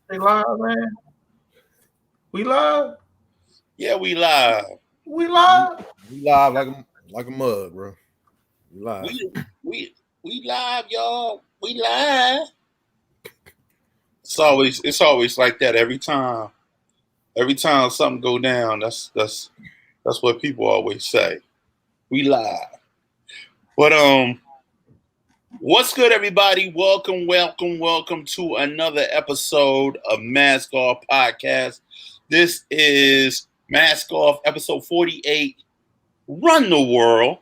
They live, man. We live. Yeah, we live. We live. We live like a mug, bro. We live. We live, y'all. We live. It's always like that every time. Every time something go down, that's what people always say. We live. But what's good, everybody? Welcome to another episode of Mask Off Podcast. This is Mask Off episode 48. Run the world.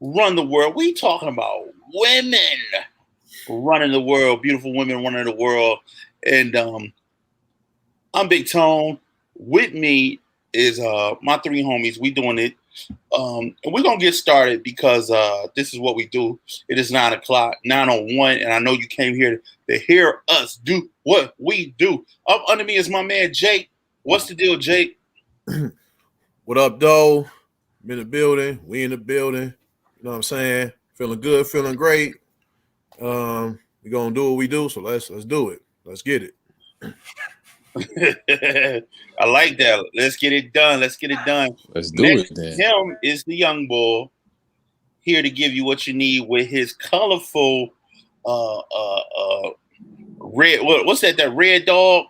Run the world. We talking about women running the world, beautiful women running the world. And I'm Big Tone. With me is my three homies. We doing it. And we're gonna get started because this is what we do. It is 9:00, 9:01, and I know you came here to hear us do what we do. Up under me is my man Jake. What's the deal, Jake? What up, though? I'm in the building. We in the building. You know what I'm saying? Feeling good, feeling great. We gonna do what we do, so let's do it. Let's get it. I like that. Let's get it done. Let's do it then. Him is the young boy here to give you what you need with his colorful red. What's that? That red dog?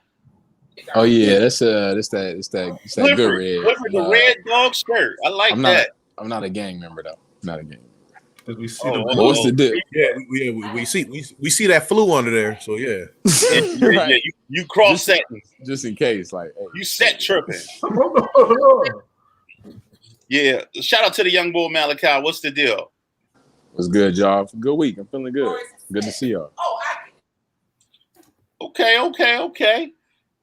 Oh yeah, that's that good red. Clifford, the red dog shirt. I like that. I'm not a gang member though. I'm not a gang member. We see what's the deal? Yeah, we see that flu under there. So yeah. Right. You cross setting just in case, like hey. You set tripping. Yeah. Shout out to the young boy Malachi. What's the deal? What's good, y'all? Good week. I'm feeling good. Good to see y'all. Okay.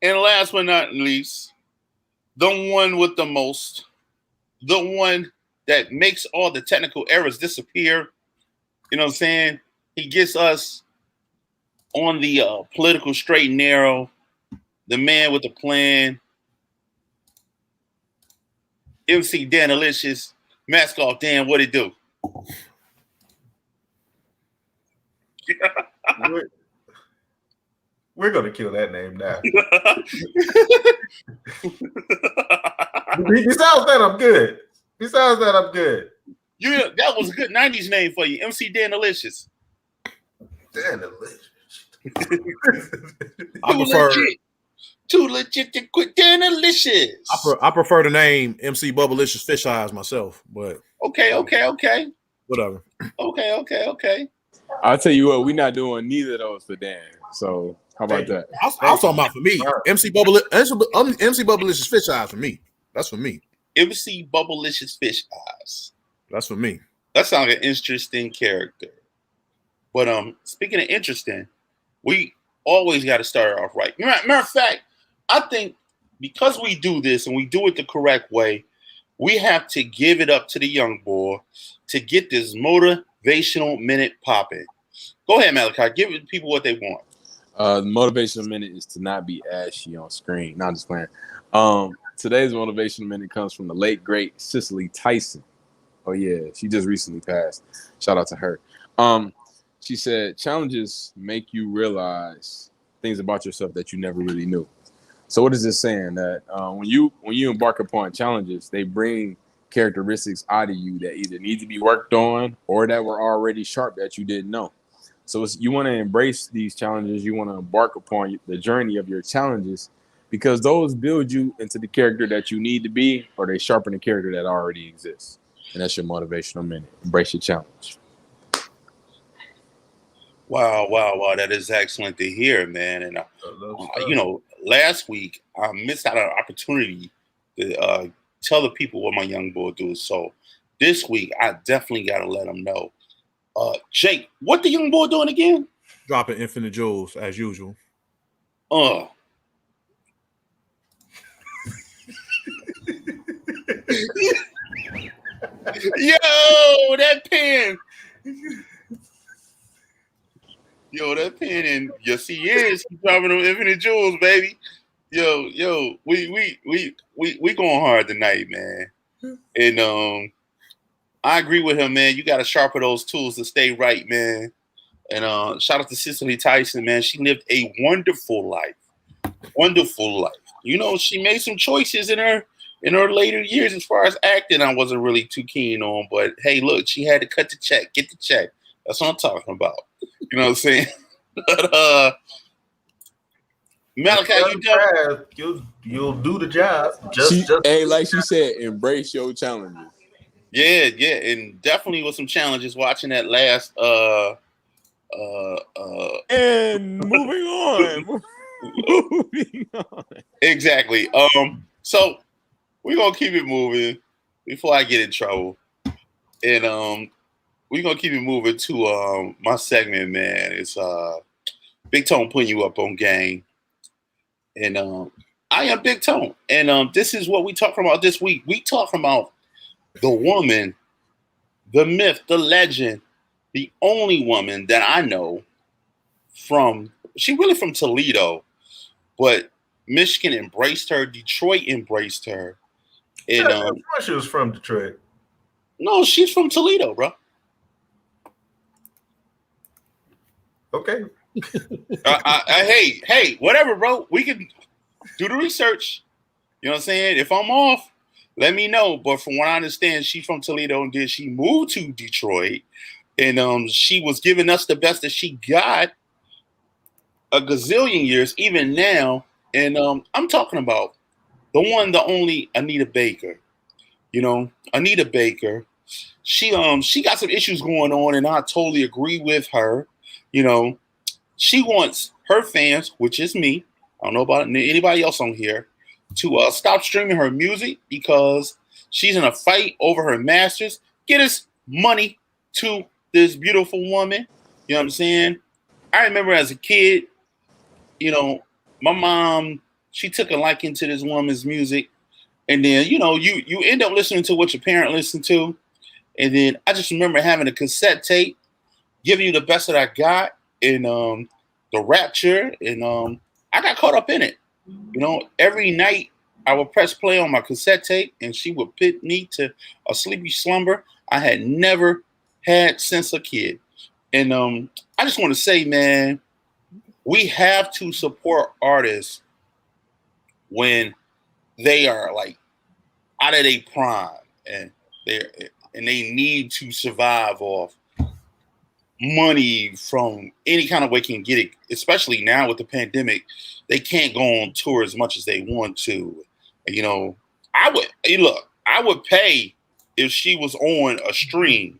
And last but not least, the one with the most, the one that makes all the technical errors disappear. You know what I'm saying? He gets us on the political straight and narrow. The man with the plan. MC Dan Alicious. Mask Off Dan, what it do? We're gonna kill that name now. Besides that, I'm good. That was a good 90s name for you. MC Dan Alicious. Dan Alicious. Too legit to quit Dan Alicious. I prefer the name MC Bubblicious Fish Eyes myself, but okay. Whatever. Okay. I'll tell you what, we're not doing neither of those for Dan. So how about that? I was talking about for me. MC Bubblicious Fish Eyes for me. That's for me. MC Bubblicious Fish Eyes. That's for me. That sounds like an interesting character. But speaking of interesting, we always got to start it off right. Matter of fact, I think because we do this and we do it the correct way, we have to give it up to the young boy to get this motivational minute popping. Go ahead, Malachi. Give people what they want. The motivational minute is to not be ashy on screen. Not just playing. Today's motivational minute comes from the late great Cicely Tyson. Oh yeah, she just recently passed. Shout out to her. She said, challenges make you realize things about yourself that you never really knew. So what is this saying? That when you embark upon challenges, they bring characteristics out of you that either need to be worked on or that were already sharp that you didn't know. So you want to embrace these challenges. You want to embark upon the journey of your challenges because those build you into the character that you need to be, or they sharpen the character that already exists. And that's your motivational minute. Embrace your challenge. Wow. That is excellent to hear, man. And, last week I missed out on an opportunity to tell the people what my young boy do. So this week I definitely got to let them know. Jake, what the young boy doing again? Dropping infinite jewels as usual. Yo, that pen. That pen, and yes, he is. He's dropping them infinite jewels, baby. Yo, we going hard tonight, man. And I agree with him, man. You got to sharpen those tools to stay right, man. And shout out to Cicely Tyson, man. She lived a wonderful life. Wonderful life. You know, she made some choices in her later years as far as acting. I wasn't really too keen on, but hey, look, she had to cut the check, get the check. That's what I'm talking about. You know what I'm saying? But Malachi, you done? You'll do the job. Hey, like she said, embrace your challenges. Yeah, and definitely with some challenges watching that last And moving on. Moving on. Exactly. So we're gonna keep it moving before I get in trouble. And we're gonna keep it moving to my segment, man. It's Big Tone putting you up on game. And I am Big Tone. And this is what we talking about this week. We talking about the woman, the myth, the legend, the only woman that I know she really from Toledo, but Michigan embraced her, Detroit embraced her. And she was from Detroit. No, she's from Toledo, bro. Okay. Hey, whatever, bro. We can do the research. You know what I'm saying? If I'm off, let me know. But from what I understand, she's from Toledo, and then she moved to Detroit, and she was giving us the best that she got a gazillion years, even now. And I'm talking about the one, the only Anita Baker. You know, Anita Baker. She got some issues going on, and I totally agree with her. You know, she wants her fans, which is me, I don't know about anybody else on here, to stop streaming her music because she's in a fight over her masters. Get us money to this beautiful woman. You know what I'm saying? I remember as a kid, you know, my mom, she took a liking to this woman's music. And then, you know, you end up listening to what your parent listened to. And then I just remember having a cassette tape, giving you the best that I got in the Rapture. And I got caught up in it. You know, every night I would press play on my cassette tape and she would put me to a sleepy slumber I had never had since a kid. And I just want to say, man, we have to support artists when they are like out of their prime and they need to survive off money from any kind of way can get it, especially now with the pandemic. They can't go on tour as much as they want to. You know, I would pay if she was on a stream.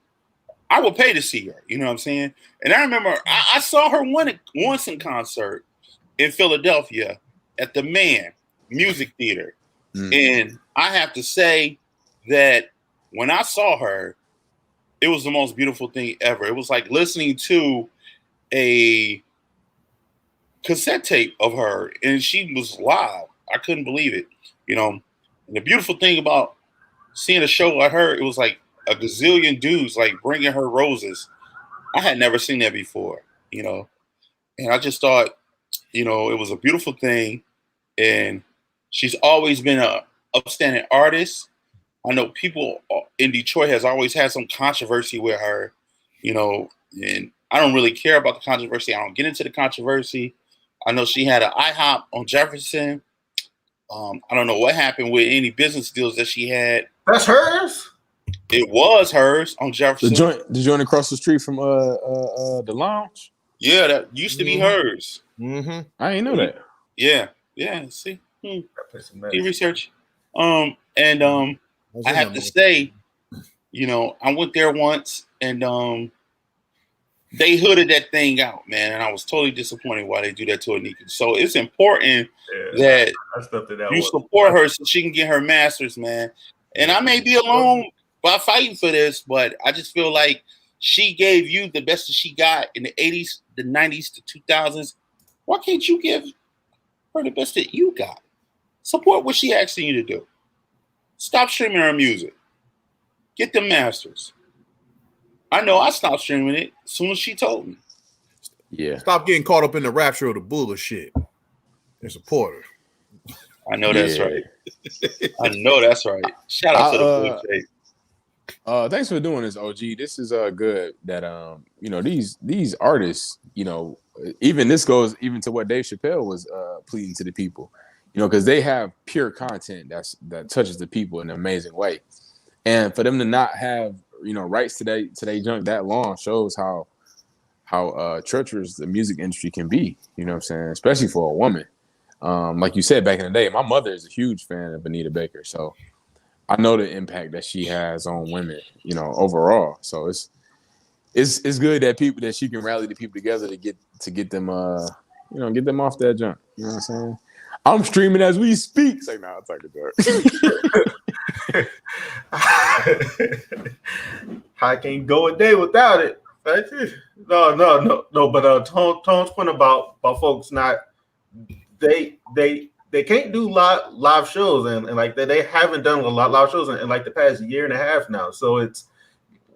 I would pay to see her. You know what I'm saying? And I remember I saw her once in concert in Philadelphia at the Man Music Theater. And I have to say that when I saw her, it was the most beautiful thing ever. It was like listening to a cassette tape of her, and she was live. I couldn't believe it. You know, and the beautiful thing about seeing a show like her, it was like a gazillion dudes like bringing her roses. I had never seen that before, you know, and I just thought, you know, it was a beautiful thing. And she's always been a upstanding artist. I know people in Detroit has always had some controversy with her, you know, and I don't really care about the controversy. I don't get into the controversy. I know she had an IHOP on Jefferson. I don't know what happened with any business deals that she had. That's hers? It was hers on Jefferson. The joint across the street from the lounge? Yeah, that used to be hers. Mm-hmm. I didn't know that. Yeah. See? Research. I have to say, you know, I went there once and they hooded that thing out, man, and I was totally disappointed why they do that to Anika. So it's important that you support her so she can get her masters, man. And I may be alone by fighting for this, but I just feel like she gave you the best that she got in the 80s, the 90s, the 2000s. Why can't you give her the best that you got? Support what she asking you to do. Stop streaming her music. Get the masters. I know I stopped streaming it as soon as she told me. Yeah. Stop getting caught up in the rapture of the bullshit and support her. I know that's right. I know that's right. Shout out to the bullshit. Thanks for doing this, OG. This is good that these artists, even this goes even to what Dave Chappelle was pleading to the people, because they have pure content that touches the people in an amazing way. And for them to not have, rights today junk that long shows how treacherous the music industry can be, you know what I'm saying? Especially for a woman. Like you said back in the day, my mother is a huge fan of Anita Baker, so I know the impact that she has on women, overall. So it's good that she can rally the people together to get them get them off that junk. You know what I'm saying? I'm streaming as we speak. It's like, nah, it's like a I can't go a day without it. No. But Tone's point about folks not they can't do live shows and like they haven't done a lot of live shows in like the past year and a half now. So it's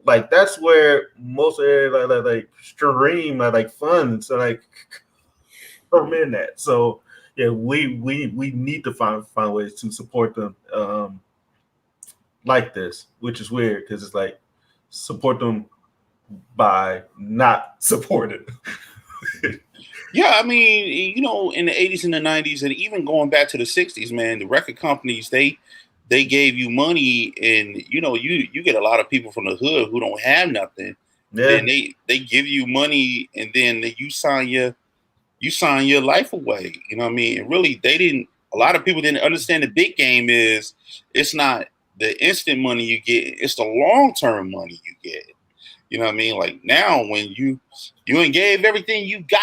like that's where most of their like stream like funds so like come in that. So yeah, we need to find ways to support them like this, which is weird because it's like support them by not supporting. Yeah, I mean, in the 80s and the 90s, and even going back to the 60s, man, the record companies, they gave you money, and you get a lot of people from the hood who don't have nothing. Yeah. Then they give you money, and then you sign your life away. You know what I mean? And really, a lot of people didn't understand the big game is it's not the instant money you get, it's the long-term money you get. You know what I mean? Like now when you gave everything you got,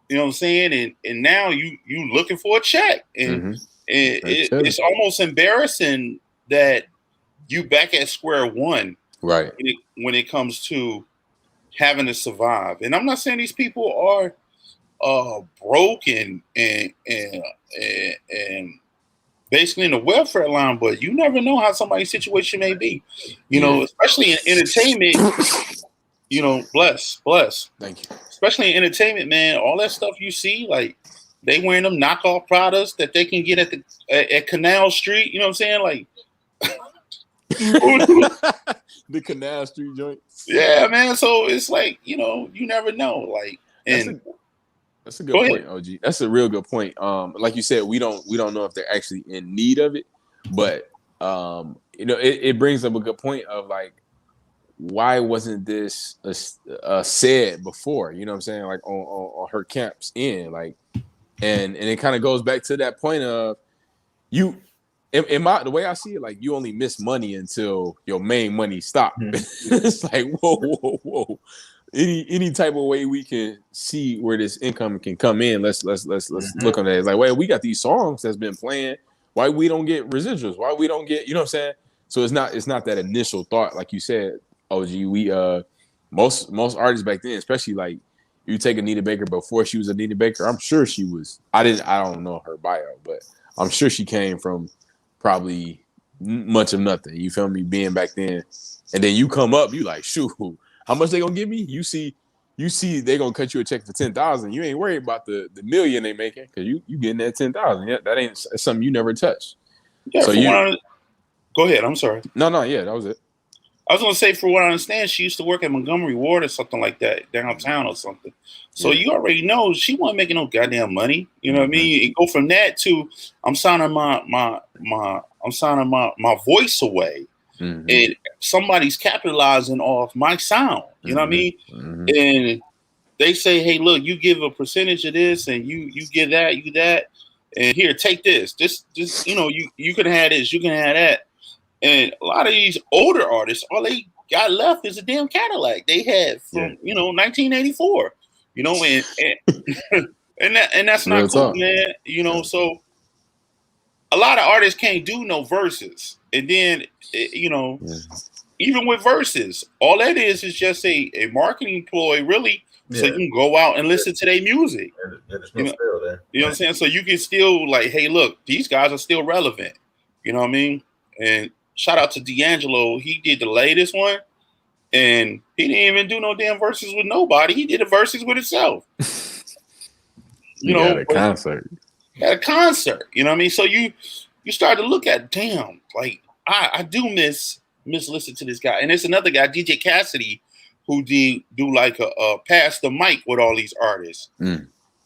you know what I'm saying? And now you looking for a check. And, it's almost embarrassing that you back at square one. Right. When it comes to having to survive. And I'm not saying these people are broke and basically in the welfare line, but you never know how somebody's situation may be. Especially in entertainment. Bless. Thank you. Especially in entertainment, man, all that stuff you see, like they wearing them knockoff products that they can get at Canal Street. You know what I'm saying? Like the Canal Street joints. Yeah, man. So it's like you never know. Like, and that's a good point, OG. That's a real good point. Like you said, we don't know if they're actually in need of it, but it brings up a good point of like, why wasn't this said before? You know what I'm saying? Like on her camp's end, like, and it kind of goes back to that point of you. The way I see it, like you only miss money until your main money stop. It's like whoa. Any type of way we can see where this income can come in. Let's look on that. It's like, well, we got these songs that's been playing. Why we don't get residuals? Why we don't get? You know what I'm saying? So it's not that initial thought, like you said. OG, we most artists back then, especially like you take Anita Baker before she was Anita Baker, I'm sure she was. I don't know her bio, but I'm sure she came from probably much of nothing. You feel me? Being back then, and then you come up, you like, shoot, how much they gonna give me? You see they gonna cut you a check for 10,000. You ain't worried about the million they making because you getting that 10,000. Yeah, that ain't something you never touch. Yeah. So go ahead. I'm sorry. No. Yeah, that was it. I was gonna say, for what I understand, she used to work at Montgomery Ward or something like that downtown or something. So you already know she wasn't making no goddamn money. You know what I mean? You go from that to I'm signing my voice away, and somebody's capitalizing off my sound. You know what I mean? And they say, hey, look, you give a percentage of this, and you give that, you that, and here, take this. Just you can have this, you can have that. And a lot of these older artists, all they got left is a damn Cadillac they had from 1984. And that's not cool, man. So a lot of artists can't do no verses, and then even with verses, all that is just a marketing ploy, really. So you can go out and listen to their music. You know what I'm saying? So you can still like, hey, look, these guys are still relevant. You know what I mean? And shout out to D'Angelo. He did the latest one, and he didn't even do no damn verses with nobody. He did the verses with himself. At a concert. At a concert. You know what I mean? So you start to look at, damn, like I do miss Just listen to this guy. And there's another guy, DJ Cassidy, who do like a pass the mic with all these artists.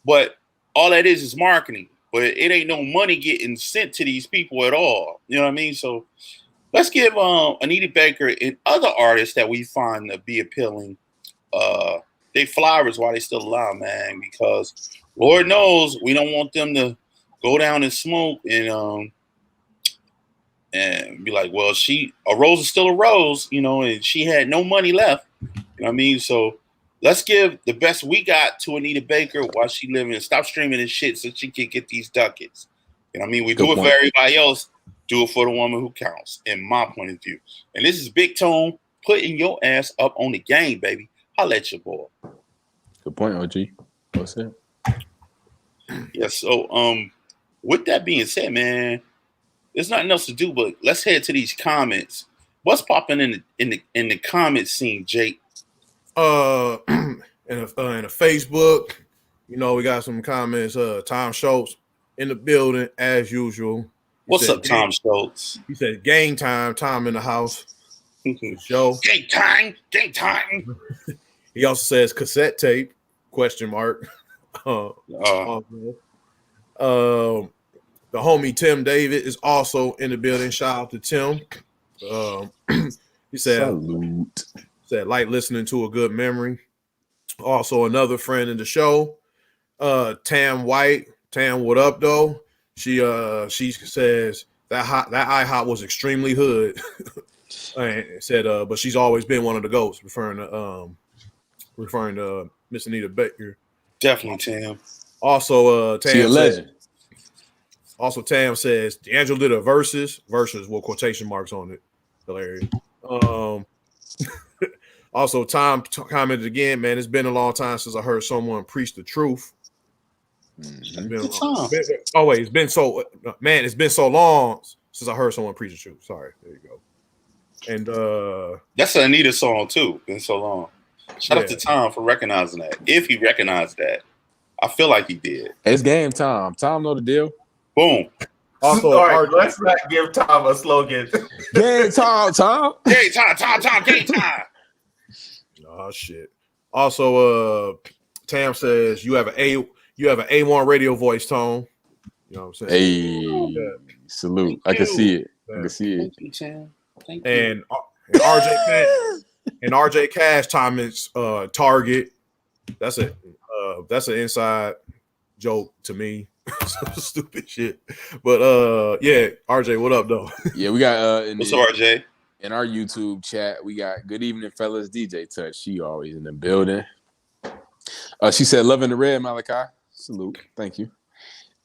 But all that is marketing. But it ain't no money getting sent to these people at all. You know what I mean? So let's give Anita Baker and other artists that we find to be appealing they flowers while they still alive, man. Because Lord knows we don't want them to go down and smoke and be like, well, a rose is still a rose, you know, and she had no money left. You know what I mean? So let's give the best we got to Anita Baker while she living. Stop streaming this shit so she can get these ducats. You know what I mean? We do it for everybody else. Do it for the woman who counts, in my point of view. And this is Big Tone putting your ass up on the game, baby. Holla at your boy. Good point, OG. What's that? Yeah, so with that being said, man, there's nothing else to do but let's head to these comments. What's popping in the comment scene, Jake? In a Facebook, you know, we got some comments. Tom Schultz in the building as usual. What's up, Tom Schultz? He said, "Gang time, Tom in the house." Show. Gang time, gang time. He also says cassette tape ? The homie Tim David is also in the building. Shout out to Tim. He said, Salute. Said, like listening to a good memory. Also, another friend in the show, Tam White. Tam, what up, though? She says that IHOP was extremely hood. And said, but she's always been one of the goats, referring to Miss Anita Baker. Definitely, Tam. Also, Tam, she a legend. Also, Tam says D'Angelo did a verses with quotation marks on it. Hilarious. Also, Tom commented again, man, it's been a long time since I heard someone preach the truth. It's been so long since I heard someone preach the truth. Sorry, there you go. And that's an Anita song too. Been so long. Shout out to Tom for recognizing that. If he recognized that, I feel like he did. It's game time. Tom know the deal. Boom. Also, all right, let's not give Tom a slogan. Game time, Tom. Game time, game time. Oh shit. Also, Tam says you have an A1 radio voice tone. You know what I'm saying? Hey, salute. I can see it. I can see it. Thank you, Tam. Thank you. And RJ Cash time is Target. That's an inside joke to me. Some stupid shit. But yeah, RJ, what up though? Yeah, we got what's up, RJ? In our YouTube chat, we got good evening, fellas. DJ Touch. She always in the building. She said, loving the red, Malachi. Salute. Thank you.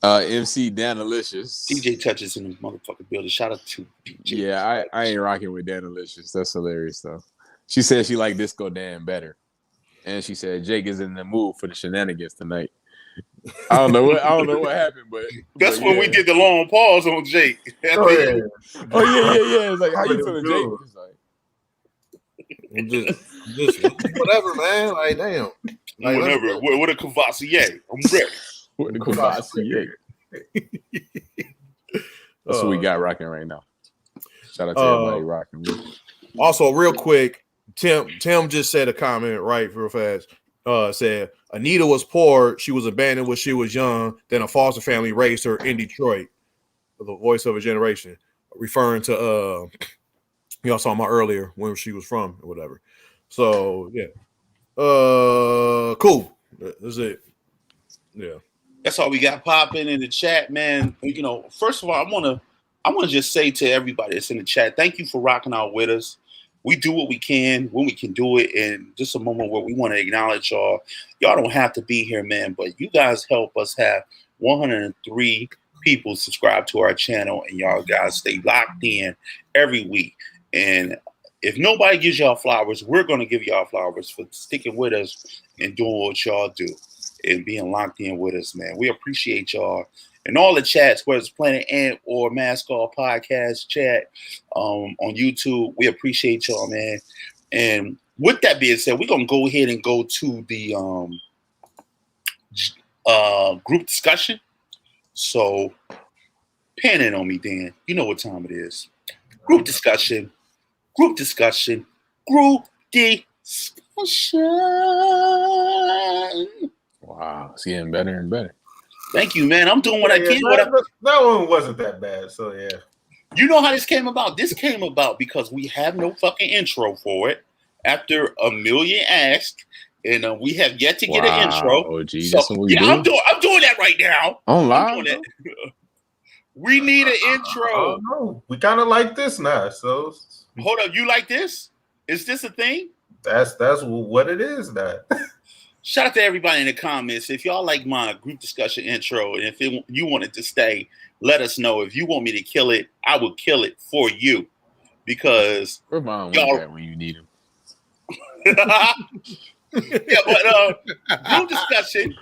MC Danalicious. DJ Touch is in the motherfucking building. Shout out to DJ. Yeah, I ain't rocking with Danalicious. That's hilarious though. She said she liked Disco Dan better. And she said Jake is in the mood for the shenanigans tonight. I don't know what happened, but that's when we did the long pause on Jake. Yeah. It's like, how you feeling, Jake? It's like, just whatever, man. Like, damn. Like, whatever. What a Cavassier. I'm ready. What a Cavassier. That's what we got rocking right now. Shout out to everybody rocking. Also, real quick, Tim just said a comment right real fast. Said Anita was poor. She was abandoned when she was young. Then a foster family raised her in Detroit. The voice of a generation, referring to y'all saw my earlier when she was from or whatever. So yeah, cool. That's it. Yeah, that's all we got popping in the chat, man. You know, first of all, I wanna just say to everybody that's in the chat, thank you for rocking out with us. We do what we can when we can do it, and just a moment where we want to acknowledge y'all. Y'all don't have to be here, man, but you guys help us have 103 people subscribe to our channel, and y'all guys stay locked in every week. And if nobody gives y'all flowers, we're going to give y'all flowers for sticking with us and doing what y'all do and being locked in with us, man. We appreciate y'all. And all the chats, whether it's Planet Ant or Mask Off Podcast chat on YouTube, we appreciate y'all, man. And with that being said, we're going to go ahead and go to the group discussion. So, pen it on me, Dan. You know what time it is. Group discussion. Group discussion. Group discussion. Wow, it's getting better and better. Thank you, man. I'm doing what I can. That one wasn't that bad. So yeah. You know how this came about? This came about because we have no fucking intro for it. After a million asked, and we have yet to get an intro. OG, so that's what we do. I'm doing that right now. On live. We need an intro. No, we kind of like this now. So hold up, you like this? Is this a thing? That's what it is now. Shout out to everybody in the comments. If y'all like my group discussion intro, and if you want it to stay, let us know. If you want me to kill it, I will kill it for you. Because we're fine with that when you need him. Yeah, but group discussion.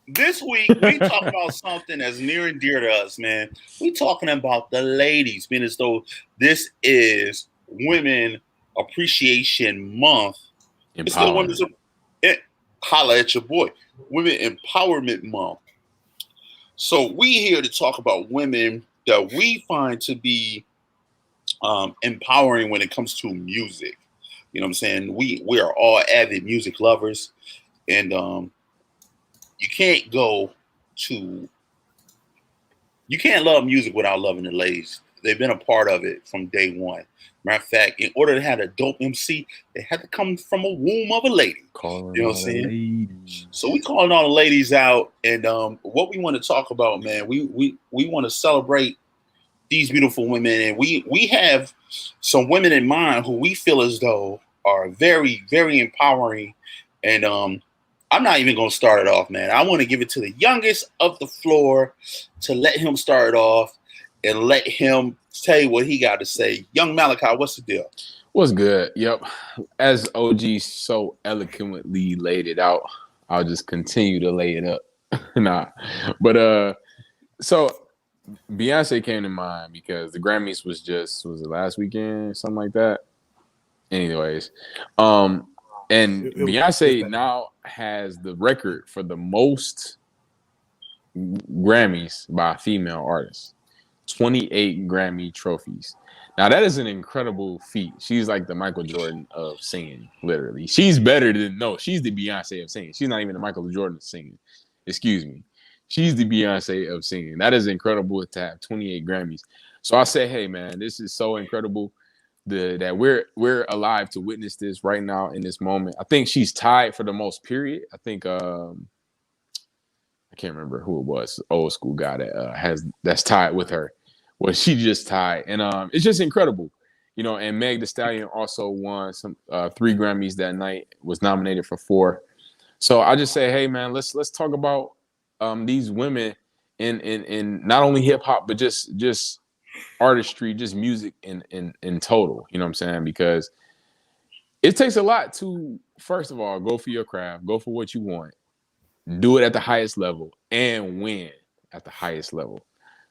This week we talk about something that's near and dear to us, man. We talking about the ladies, being as though this is Women Appreciation Month. It's still Women's. Holla at your boy. Women Empowerment Month. So we here to talk about women that we find to be empowering when it comes to music. You know what I'm saying? We are all avid music lovers, and you can't love music without loving the ladies. They've been a part of it from day one. Matter of fact, in order to have a dope MC, they had to come from a womb of a lady. You know what I'm saying? So we calling all the ladies out, and what we want to talk about, man, we want to celebrate these beautiful women, and we have some women in mind who we feel as though are very, very empowering. And I'm not even going to start it off, man. I want to give it to the youngest of the floor to let him start it off and let him say what he got to say. Young Malachi, what's the deal? What's good? Yep. As OG so eloquently laid it out, I'll just continue to lay it up. But so Beyonce came to mind because the Grammys was it last weekend, something like that. Anyways, and Beyonce now has the record for the most Grammys by a female artist. 28 Grammy trophies. Now that is an incredible feat. She's like the Michael Jordan of singing, literally. She's the Beyonce of singing. She's not even the Michael Jordan of singing. Excuse me. She's the Beyonce of singing. That is incredible to have 28 Grammys. So I say, hey man, this is so incredible that we're alive to witness this right now in this moment. I think she's tied for the most period. I think I can't remember who it was, old school guy that's tied with her. Well, she just tied, and it's just incredible, you know. And Meg Thee Stallion also won some 3 Grammys that night. Was nominated for 4. So I just say, hey man, let's talk about these women in not only hip hop but just artistry, just music in total. You know what I'm saying? Because it takes a lot to, first of all, go for your craft, go for what you want, do it at the highest level, and win at the highest level.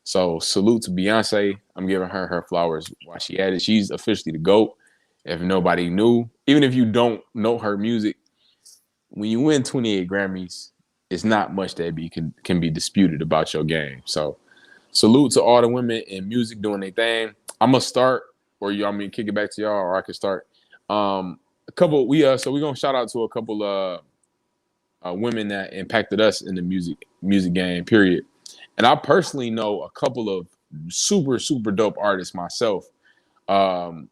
So salute to Beyonce. I'm giving her flowers while she at it. She's officially the GOAT. If nobody knew, even if you don't know her music, when you win 28 Grammys, it's not much that can be disputed about your game. So salute to all the women in music doing their thing. I'm gonna start, or y'all mean kick it back to y'all, or I can start. So we're gonna shout out to a couple of women that impacted us in the music game, period. And I personally know a couple of super, super dope artists myself. Lana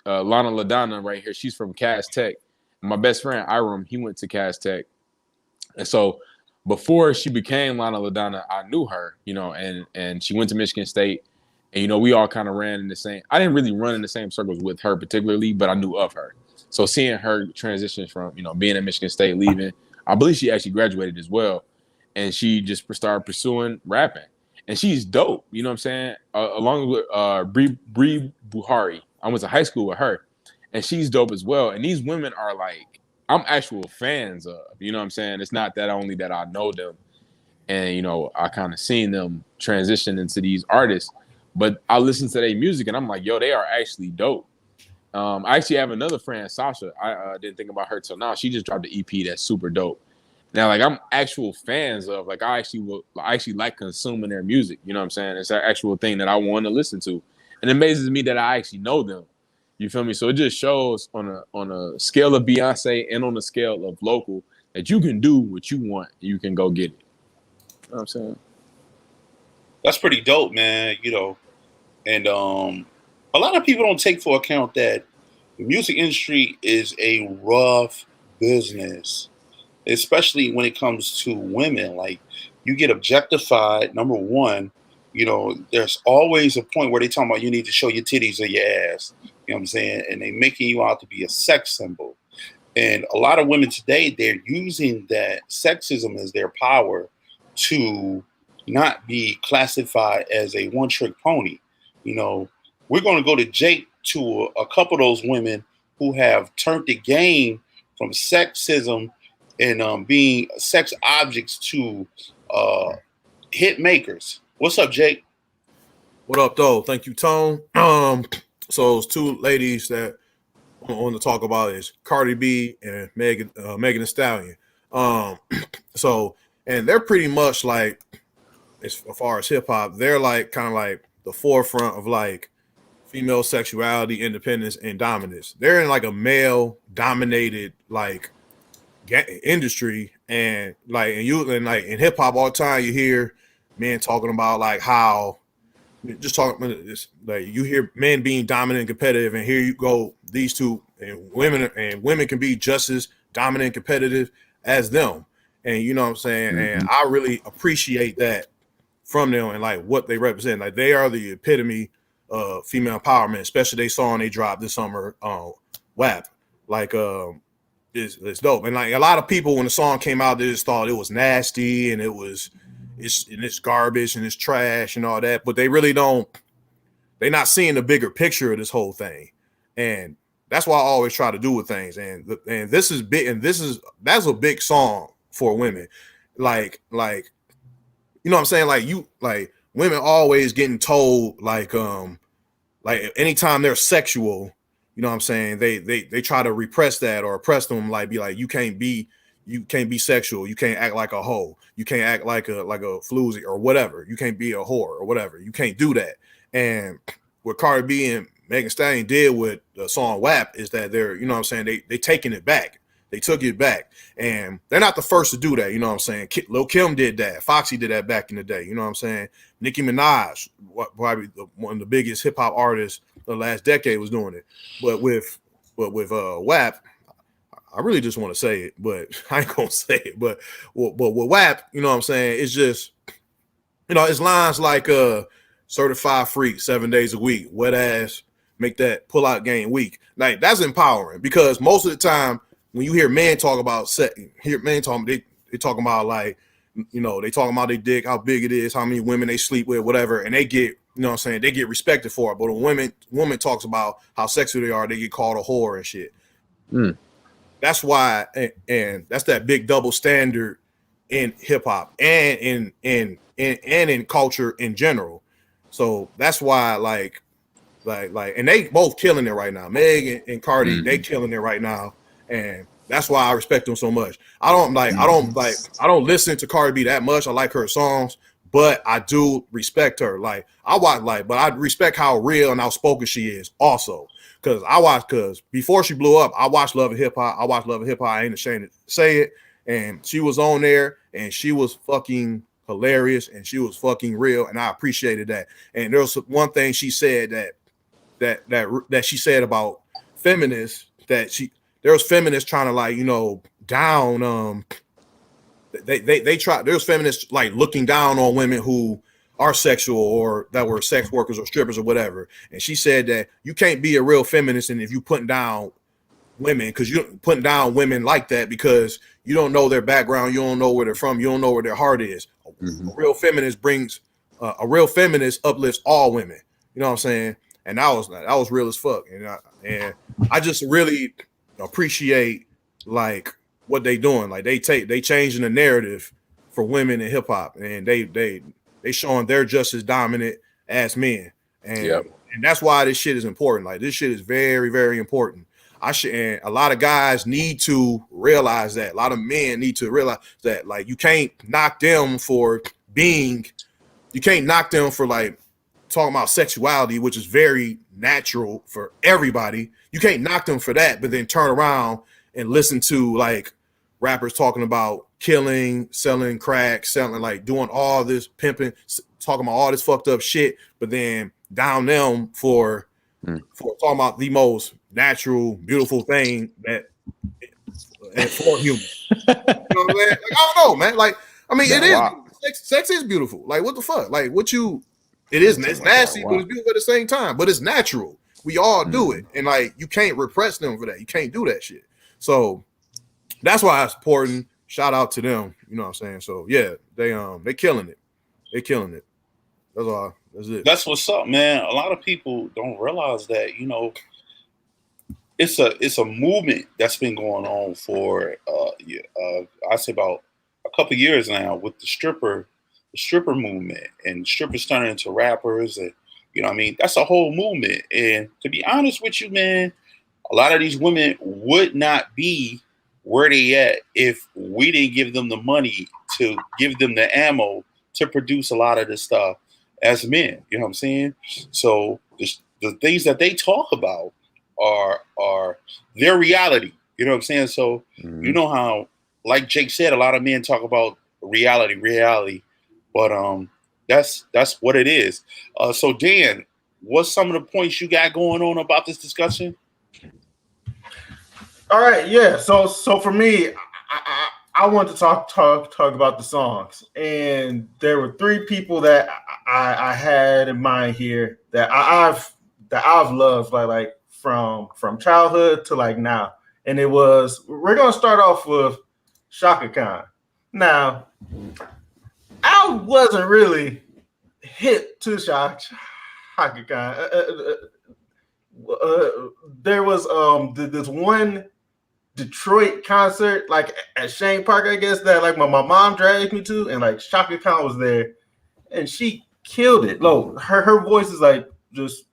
LaDonna right here, she's from Cass Tech. My best friend, Iram, he went to Cass Tech. And so before she became Lana LaDonna, I knew her, you know, and she went to Michigan State. And, you know, we all kind of ran in the same, I didn't really run in the same circles with her particularly, but I knew of her. So seeing her transition from, you know, being at Michigan State, leaving, I believe she actually graduated as well. And she just started pursuing rapping. And she's dope, you know what I'm saying? Along with Bree Buhari. I went to high school with her. And she's dope as well. And these women are like, I'm actual fans of, you know what I'm saying? It's not that only that I know them and, you know, I kind of seen them transition into these artists, but I listen to their music and I'm like, yo, they are actually dope. I actually have another friend, Sasha. I didn't think about her till now. She just dropped an EP that's super dope. Now, like, I'm actual fans of, like, I actually like consuming their music. You know what I'm saying? It's an actual thing that I want to listen to. And it amazes me that I actually know them. You feel me? So it just shows on a scale of Beyonce and on a scale of local that you can do what you want. You can go get it. You know what I'm saying? That's pretty dope, man. And a lot of people don't take for account that the music industry is a rough business, especially when it comes to women. Like, you get objectified. Number one, there's always a point where they talking about you need to show your titties or your ass. You know what I'm saying? And they making you out to be a sex symbol. And a lot of women today, they're using that sexism as their power to not be classified as a one-trick pony. We're going to go to Jake to a couple of those women who have turned the game from sexism and being sex objects to hit makers. What's up, Jake? What up, though? Thank you, Tone. So those two ladies that I want to talk about is Cardi B and Megan Thee Stallion. And they're pretty much like, as far as hip hop, they're like kind of like the forefront of like female sexuality, independence, and dominance. They're in like a male dominated like industry, and in hip hop all the time you hear men talking about like how just talking like you hear men being dominant and competitive, and here you go these two and women can be just as dominant and competitive as them, and you know what I'm saying. Mm-hmm. And I really appreciate that from them and like what they represent. Like they are the epitome of female empowerment, especially they song they dropped this summer, WAP. Like it's dope. And like a lot of people when the song came out, they just thought it was nasty and it's garbage and it's trash and all that. But they really they're not seeing the bigger picture of this whole thing. And that's what I always try to do with things. And this is big, and that's a big song for women. Like you know what I'm saying? Like women always getting told like anytime they're sexual, you know what I'm saying? They try to repress that or oppress them, like be like, you can't be sexual, you can't act like a hoe, you can't act like a floozy or whatever, you can't be a whore or whatever, you can't do that. And what Cardi B and Megan Thee Stallion did with the song WAP is that they're, you know what I'm saying, they taking it back. They took it back, and they're not the first to do that. You know what I'm saying? Lil Kim did that. Foxy did that back in the day. You know what I'm saying? Nicki Minaj, probably one of the biggest hip hop artists of the last decade, was doing it. But with WAP, I really just want to say it, but I ain't gonna say it. But with WAP, you know what I'm saying? It's just, it's lines like certified freak 7 days a week, wet ass, make that pull out game weak. Like that's empowering, because most of the time, when you hear men talk about sex, they talking about like, they talking about their dick, how big it is, how many women they sleep with, whatever, and they get, you know what I'm saying, they get respected for it. But when woman talks about how sexy they are, they get called a whore and shit. Mm. That's why, and that's that big double standard in hip hop and in culture in general. So that's why like, and they both killing it right now. Meg and Cardi, they killing it right now. And that's why I respect them so much. I don't listen to Cardi B that much. I like her songs, but I do respect her. Like but I respect how real and outspoken she is also. Because before she blew up, I watched Love and Hip Hop. I ain't ashamed to say it. And she was on there and she was fucking hilarious and she was fucking real. And I appreciated that. And there was one thing she said that she said about feminists, that there was feminists trying to like, down, they try, there's feminists like looking down on women who are sexual or that were sex workers or strippers or whatever. And she said that you can't be a real feminist and if you putting down women, because you're putting down women like that because you don't know their background, you don't know where they're from, you don't know where their heart is. Mm-hmm. A real feminist uplifts all women. You know what I'm saying? And that was real as fuck. And I just really appreciate like what they doing. Like they changing the narrative for women in hip hop, and they showing they're just as dominant as men. And that's why this shit is important. Like this shit is very, very important. And a lot of guys need to realize that. A lot of men need to realize that. Like you can't knock them for like talking about sexuality, which is very natural for everybody. You can't knock them for that, but then turn around and listen to like rappers talking about killing, selling crack, selling, like doing all this pimping, talking about all this fucked up shit, but then down them for talking about the most natural, beautiful thing that for humans. You know what I'm saying? Like, I don't know, man. Like, I mean, it is. Wow. Sex is beautiful. Like, what the fuck? Like, what you? It is. It's nasty, but it's beautiful at the same time. But it's natural. We all do it, and like, you can't repress them for that. You can't do that shit. So that's why it's important. Shout out to them. You know what I'm saying? So yeah, they killing it. They killing it. That's all. That's it. That's what's up, man. A lot of people don't realize that, you know, it's a movement that's been going on for I say about a couple years now with the stripper movement, and strippers turning into rappers, and you know what I mean, that's a whole movement. And to be honest with you, man, a lot of these women would not be where they at if we didn't give them the money to give them the ammo to produce a lot of this stuff as men. You know what I'm saying? So the things that they talk about are their reality. You know what I'm saying? So you know how, like Jake said, a lot of men talk about reality, but that's what it is. So Dan, what's some of the points you got going on about this discussion? All right, yeah. So for me, I want to talk about the songs, and there were three people that I had in mind here that I've loved like from childhood to like now, and we're gonna start off with Shaka Khan. Now, I wasn't really hip to Shaka Khan. There was this one Detroit concert, like at Shane Park, I guess, that like my mom dragged me to, and like Shaka Khan was there, and she killed it. Look, her voice is like just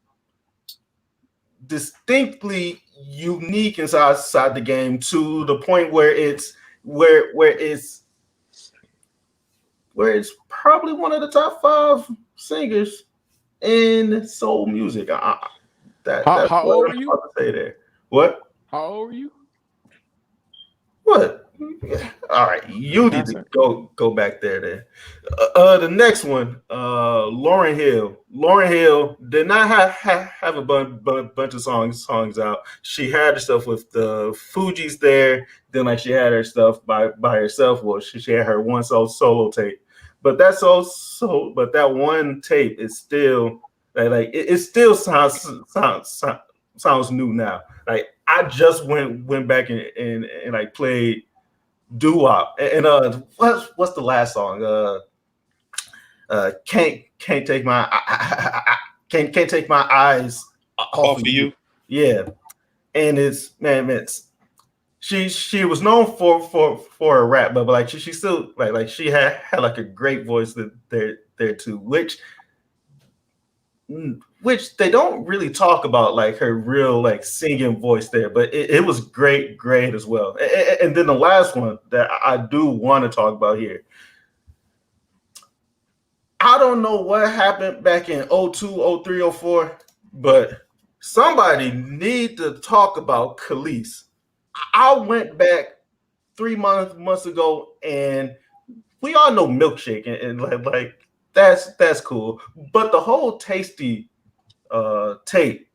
distinctly unique inside the game, to the point where it's probably one of the top 5 singers in soul music. That's how what old I'm are you? about to say there. What? How old are you? What? All right, you need to go back there. Then the next one, Lauryn Hill. Lauryn Hill did not have a bunch of songs out. She had her stuff with the Fugees there. Then like she had her stuff by herself. Well, she had her one solo tape. But that one tape is still like it still sounds new now. Like I just went back and like played doo-wop, and what's the last song? Can't take my can't take my eyes off of you. Yeah, and it's she was known for a rap, but like she still like she had like a great voice there too, which they don't really talk about, like her real like singing voice there, but it was great as well. And then the last one that I do want to talk about here, I don't know what happened back in 02, 03, 04, but somebody need to talk about Khalees. I went back 3 months ago, and we all know Milkshake, and like that's cool, but the whole Tasty tape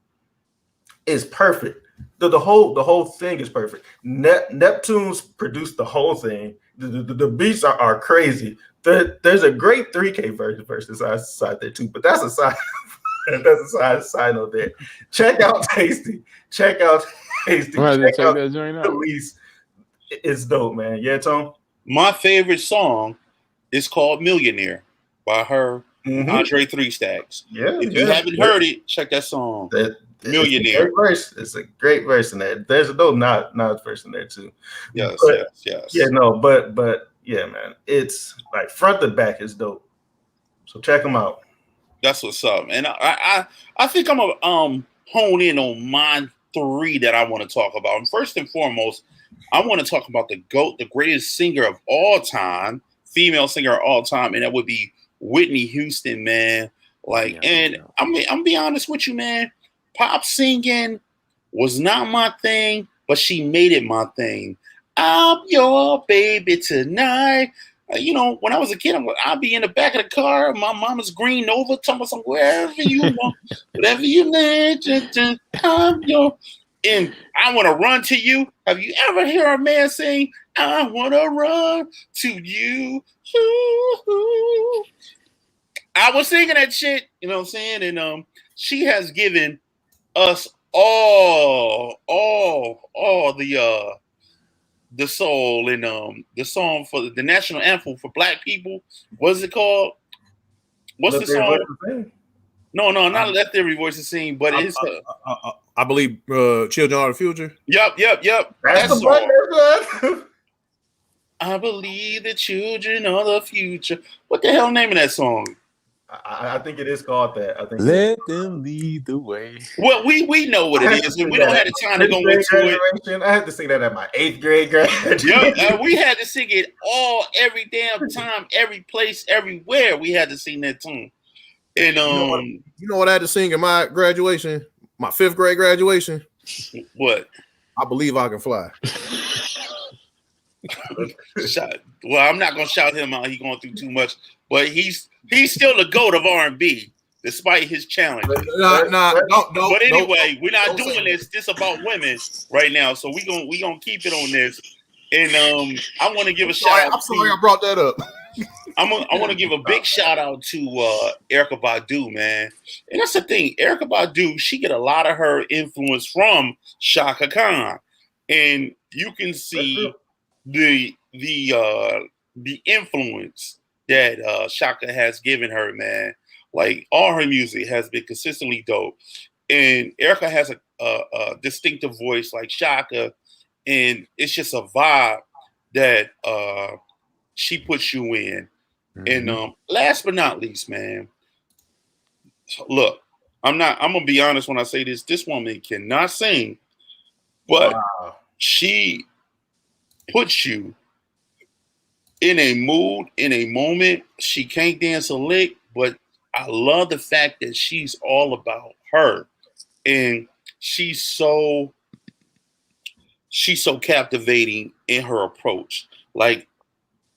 is perfect. The whole thing is perfect. Neptune's produced the whole thing. The beats are crazy. There's a great 3K version side there too, but that's a side side note there. Check out Tasty. Check out Tasty. Check out that joint out. Police. It's dope, man. Yeah, Tom. My favorite song is called Millionaire by her, Andre 3 Stacks. Yeah. If you haven't heard it, check that song. Millionaire. It's a great verse in there. There's a dope Nas verse in there too. Yes. Yeah, no, but yeah, man, it's like front to back is dope. So check them out. That's what's up. And I think I'm gonna hone in on my 3 that I want to talk about. And first and foremost, I want to talk about the GOAT, the greatest singer of all time, female singer of all time, and that would be Whitney Houston, man. Like, I'm be honest with you, man. pop singing was not my thing, but she made it my thing. I'm your baby tonight. You know, when I was a kid, I'd be in the back of the car, my mama's green Nova, talking about some wherever you want, whatever you need, I'm your. And I want to run to you. Have you ever heard a man sing, I want to run to you? Ooh. I was singing that shit, you know what I'm saying? And she has given us all the soul and the song for the national anthem for Black people. What's it called? What's the song? No, not Let Their Voices Sing, but it's I believe Children Are the Future. Yep. That's the song. I believe the children are the future. What the hell name of that song? I think it is called that. I think Let them lead the way. Well, we know what it is, and we don't have the time to go into it. I had to sing that at my 8th grade graduation. Yep, we had to sing it every damn time, every place, everywhere. We had to sing that tune. And you know what I had to sing at my graduation, my 5th grade graduation? What? I Believe I Can Fly. Well, I'm not gonna shout him out. He's going through too much, but he's still the GOAT of R&B, despite his challenges. But anyway, we're not doing this. This about women right now, so we gonna keep it on this. And I want to give a shout out. I'm sorry I brought that up. I want to give a big shout out to Erykah Badu, man. And that's the thing, Erykah Badu, she get a lot of her influence from Shaka Khan, and you can see the influence that Shaka has given her, man. Like, all her music has been consistently dope, and Erykah has a distinctive voice like Shaka, and it's just a vibe that she puts you in. Mm-hmm. And last but not least, man, look, I'm gonna be honest when I say this. This woman cannot sing, but she puts you in a mood, in a moment. She can't dance a lick, but I love the fact that she's all about her, and she's so captivating in her approach. Like,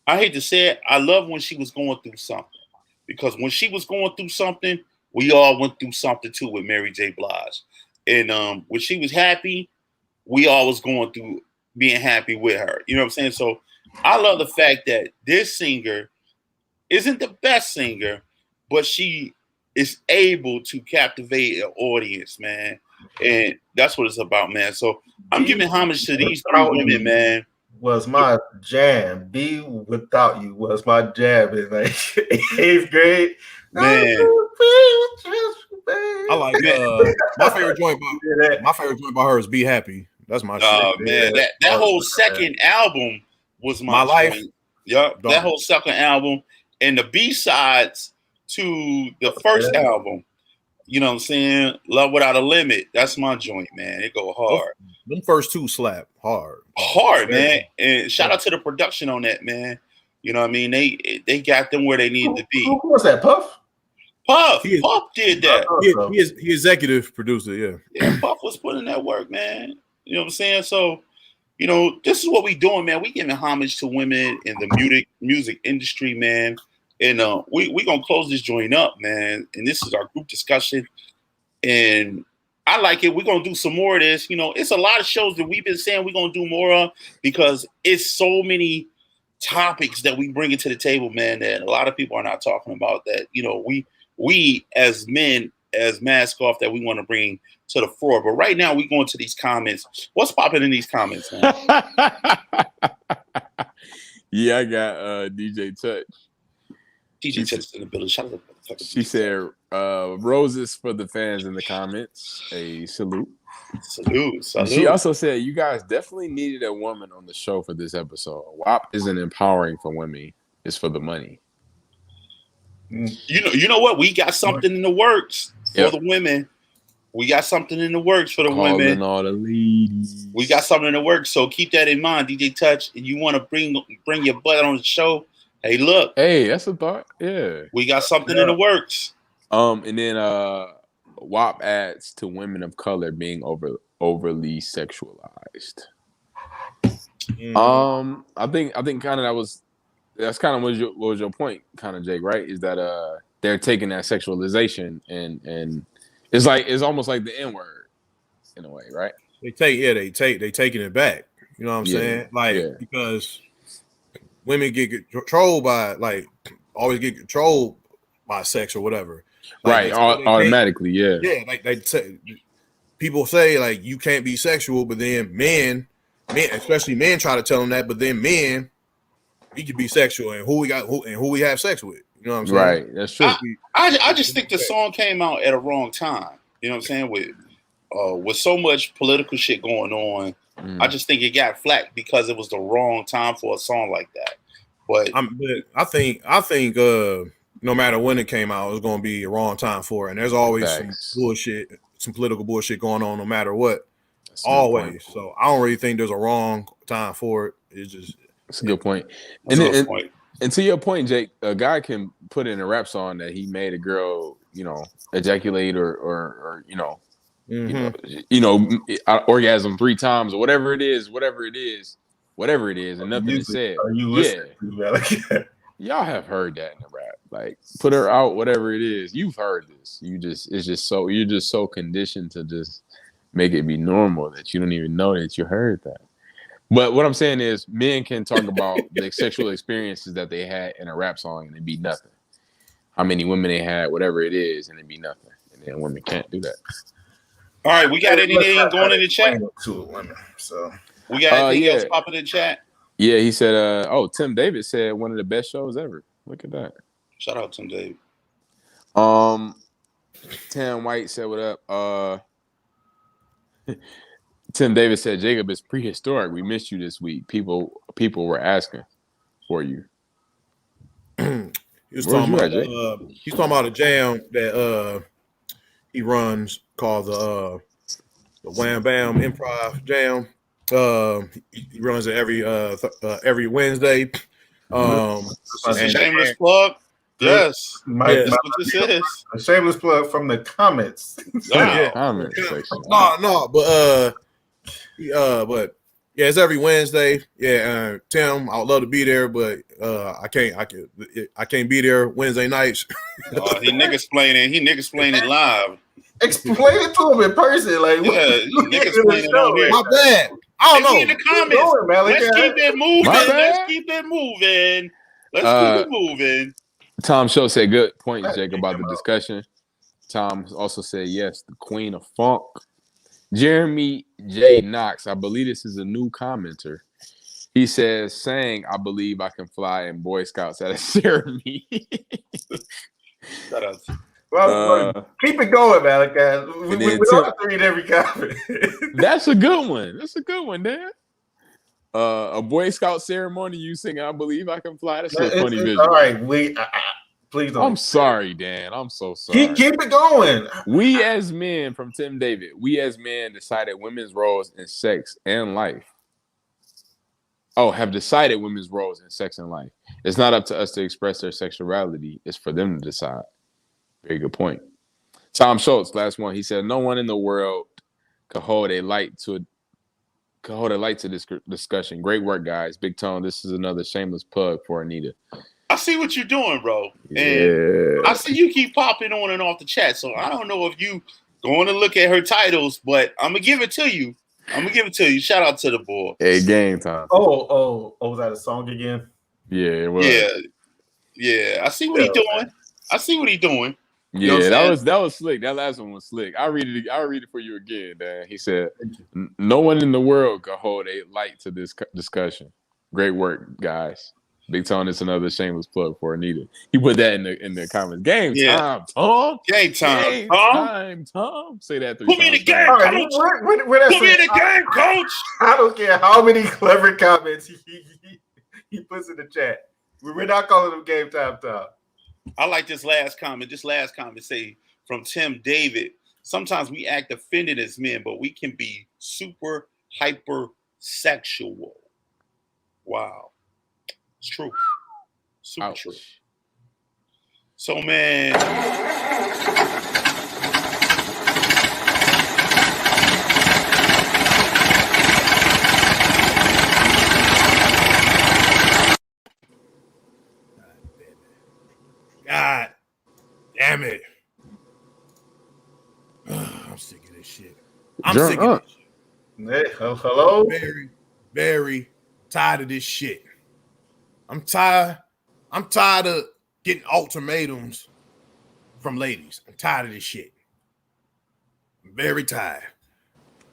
I hate to say it, I love when she was going through something, because when she was going through something, we all went through something too with Mary J. Blige. And when she was happy, we all was going through being happy with her. You know what I'm saying? So I love the fact that this singer isn't the best singer, but she is able to captivate an audience, man. And that's what it's about, man. So I'm giving homage to these 3 women, man. Was my jam. Be Without You was my jam in like 8th grade. Man, I like my favorite joint by her is Be Happy. That's my shit. Man, that whole second album was my life. Yep, that whole second album and the B-sides to the first album. You know what I'm saying? Love Without a Limit. That's my joint, man. It go hard. Them first 2 slap hard, man. And shout out to the production on that, man. You know what I mean? They got them where they need to be. Who was that? Puff? Puff did that. He executive producer, yeah. Yeah, Puff was putting that work, man. You know what I'm saying? So, you know, this is what we doing, man. We giving homage to women in the music industry, man. And we gonna close this joint up, man. And this is our group discussion. And I like it. We're gonna do some more of this. You know, it's a lot of shows that we've been saying we're gonna do more of, because it's so many topics that we bring into the table, man, that a lot of people are not talking about, that, you know, we as men, as Mask Off, that we want to bring to the fore. But right now we going to these comments. What's popping in these comments, man? Yeah, I got DJ Touch. DJ Touch in the building. Shout out to she said roses for the fans in the comments. A salute. Salute. She also said, you guys definitely needed a woman on the show for this episode. WAP isn't empowering for women. It's for the money. You know what? We got something in the works for the women. We got something in the works for the women. All the ladies. We got something in the works. So keep that in mind, DJ Touch. And you want to bring your butt on the show? Hey, look. Hey, that's a thought. Yeah. We got something in the works. And then WAP adds to women of color being overly sexualized. I think kind of that's kind of what was your point, kind of, Jake, right? Is that they're taking that sexualization and it's almost like the N-word in a way, right? They taking it back. You know what I'm saying? Like because women get controlled by always get controlled by sex or whatever. Like, right, automatically, yeah. Yeah, like people say like you can't be sexual, but then men, especially men, try to tell them that. But then men, we can be sexual, and who we have sex with. You know what I'm saying? Right, that's true. I just think the song came out at a wrong time. You know what I'm saying? With so much political shit going on, I just think it got flack because it was the wrong time for a song like that. But I think no matter when it came out, it was going to be a wrong time for it. And there's always some bullshit, some political bullshit going on, no matter what. That's always. So I don't really think there's a wrong time for it. That's a good point. And to your point, Jake, a guy can put in a rap song that he made a girl, ejaculate or orgasm 3 times or whatever it is, and nothing is said. Are you listening? Y'all have heard that in the rap. Like, put her out, whatever it is. You've heard this. You're just so conditioned to just make it be normal that you don't even know that you heard that. But what I'm saying is, men can talk about the sexual experiences that they had in a rap song and it be nothing. How many women they had, whatever it is, and it be nothing. And then women can't do that. All right, we got anything going in the chat? So we got anything else popping in the chat? Yeah, he said, Tim David said one of the best shows ever. Look at that. Shout out Tim David. Tam White said, what up? Tim David said, Jacob is prehistoric. We missed you this week. People were asking for you. He's talking about a jam that he runs called the Wham Bam Improv Jam. He runs it every Wednesday. That's a shameless plug. Yes, that's what this is. A shameless plug from the comments. Comment section. But it's every Wednesday. Yeah, Tim, I would love to be there, but I can't be there Wednesday nights. He nigga-splaining live. Explain it to him in person, like nigga-splaining on here. My bad. I don't know. In the comments. Let's keep it moving. Let's keep it moving. Tom Show said good point, Jake, about the discussion. Tom also said yes, the Queen of Funk. Jeremy J. Knox, I believe this is a new commenter. He says, saying, I believe I can fly in Boy Scouts at a ceremony. Shout out. Well, keep it going, Malachi. We don't have to read every comment. That's a good one. That's a good one, Dan. A Boy Scout ceremony, you singing I Believe I Can Fly. That's a funny vision. All right, please don't. I'm sorry, Dan. I'm so sorry. Keep it going. We as men, from Tim David, we as men decided women's roles in sex and life. Have decided women's roles in sex and life. It's not up to us to express their sexuality. It's for them to decide. Very good point. Tom Schultz, last one. He said, no one in the world could hold a light to this discussion. Great work, guys. Big Tone, this is another shameless plug for Anita. I see what you're doing, bro. Yeah. And I see you keep popping on and off the chat. So I don't know if you going to look at her titles, but I'm going to give it to you. Shout out to the boy. Hey, game time. Oh, was that a song again? Yeah, it was. Yeah. I see what he's doing. Yeah, that was slick. That last one was slick. I'll read it for you again, Dan. He said, no one in the world could hold a light to this discussion. Great work, guys. Big Tone is another shameless plug for Anita. He put that in the comments. Game time, Tom. Game time, Tom. Say that 3 times. Put me in the game, coach. Put me in the game, coach. I don't care how many clever comments he puts in the chat. We're not calling them game time, Tom. I like this last comment. Say from Tim David. Sometimes we act offended as men, but we can be super hyper sexual. Wow. It's true. Super true. So, man, damn it. I'm sick of this shit. I'm Drunk sick of Unk. this shit. Hey, hello? Very, very tired of this shit. I'm tired of getting ultimatums from ladies. I'm tired of this shit. I'm very tired.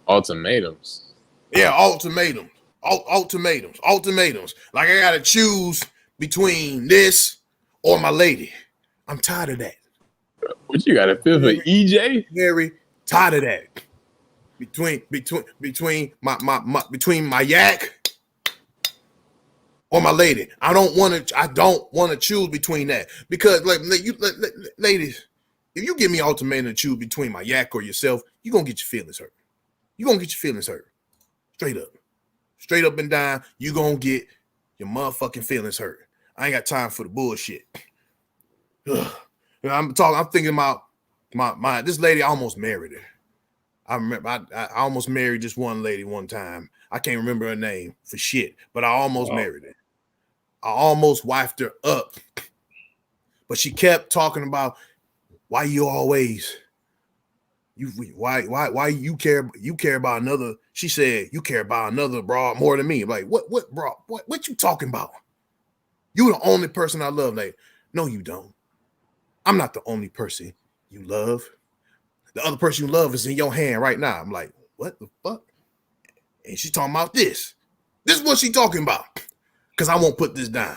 Ultimatums. Yeah, ultimatums. Ultimatums. Like I gotta choose between this or my lady. I'm tired of that. What you got a feel for EJ? Very tired of that. Between my yak or my lady. I don't want to choose between that because ladies, if you give me an ultimatum to choose between my yak or yourself, you're gonna get your feelings hurt. You're gonna get your feelings hurt. Straight up and down, you're gonna get your motherfucking feelings hurt. I ain't got time for the bullshit. Ugh. I'm thinking about my this lady. I almost married her. I remember I almost married this one lady one time. I can't remember her name for shit, but I almost married her. I almost wifed her up, but she kept talking about why you care about another. She said you care about another broad more than me. I'm like, what broad? What you talking about? You the only person I love. Like, no, you don't. I'm not the only person you love. The other person you love is in your hand right now. I'm like, what the fuck? And she's talking about this. This is what she's talking about. Because I won't put this down.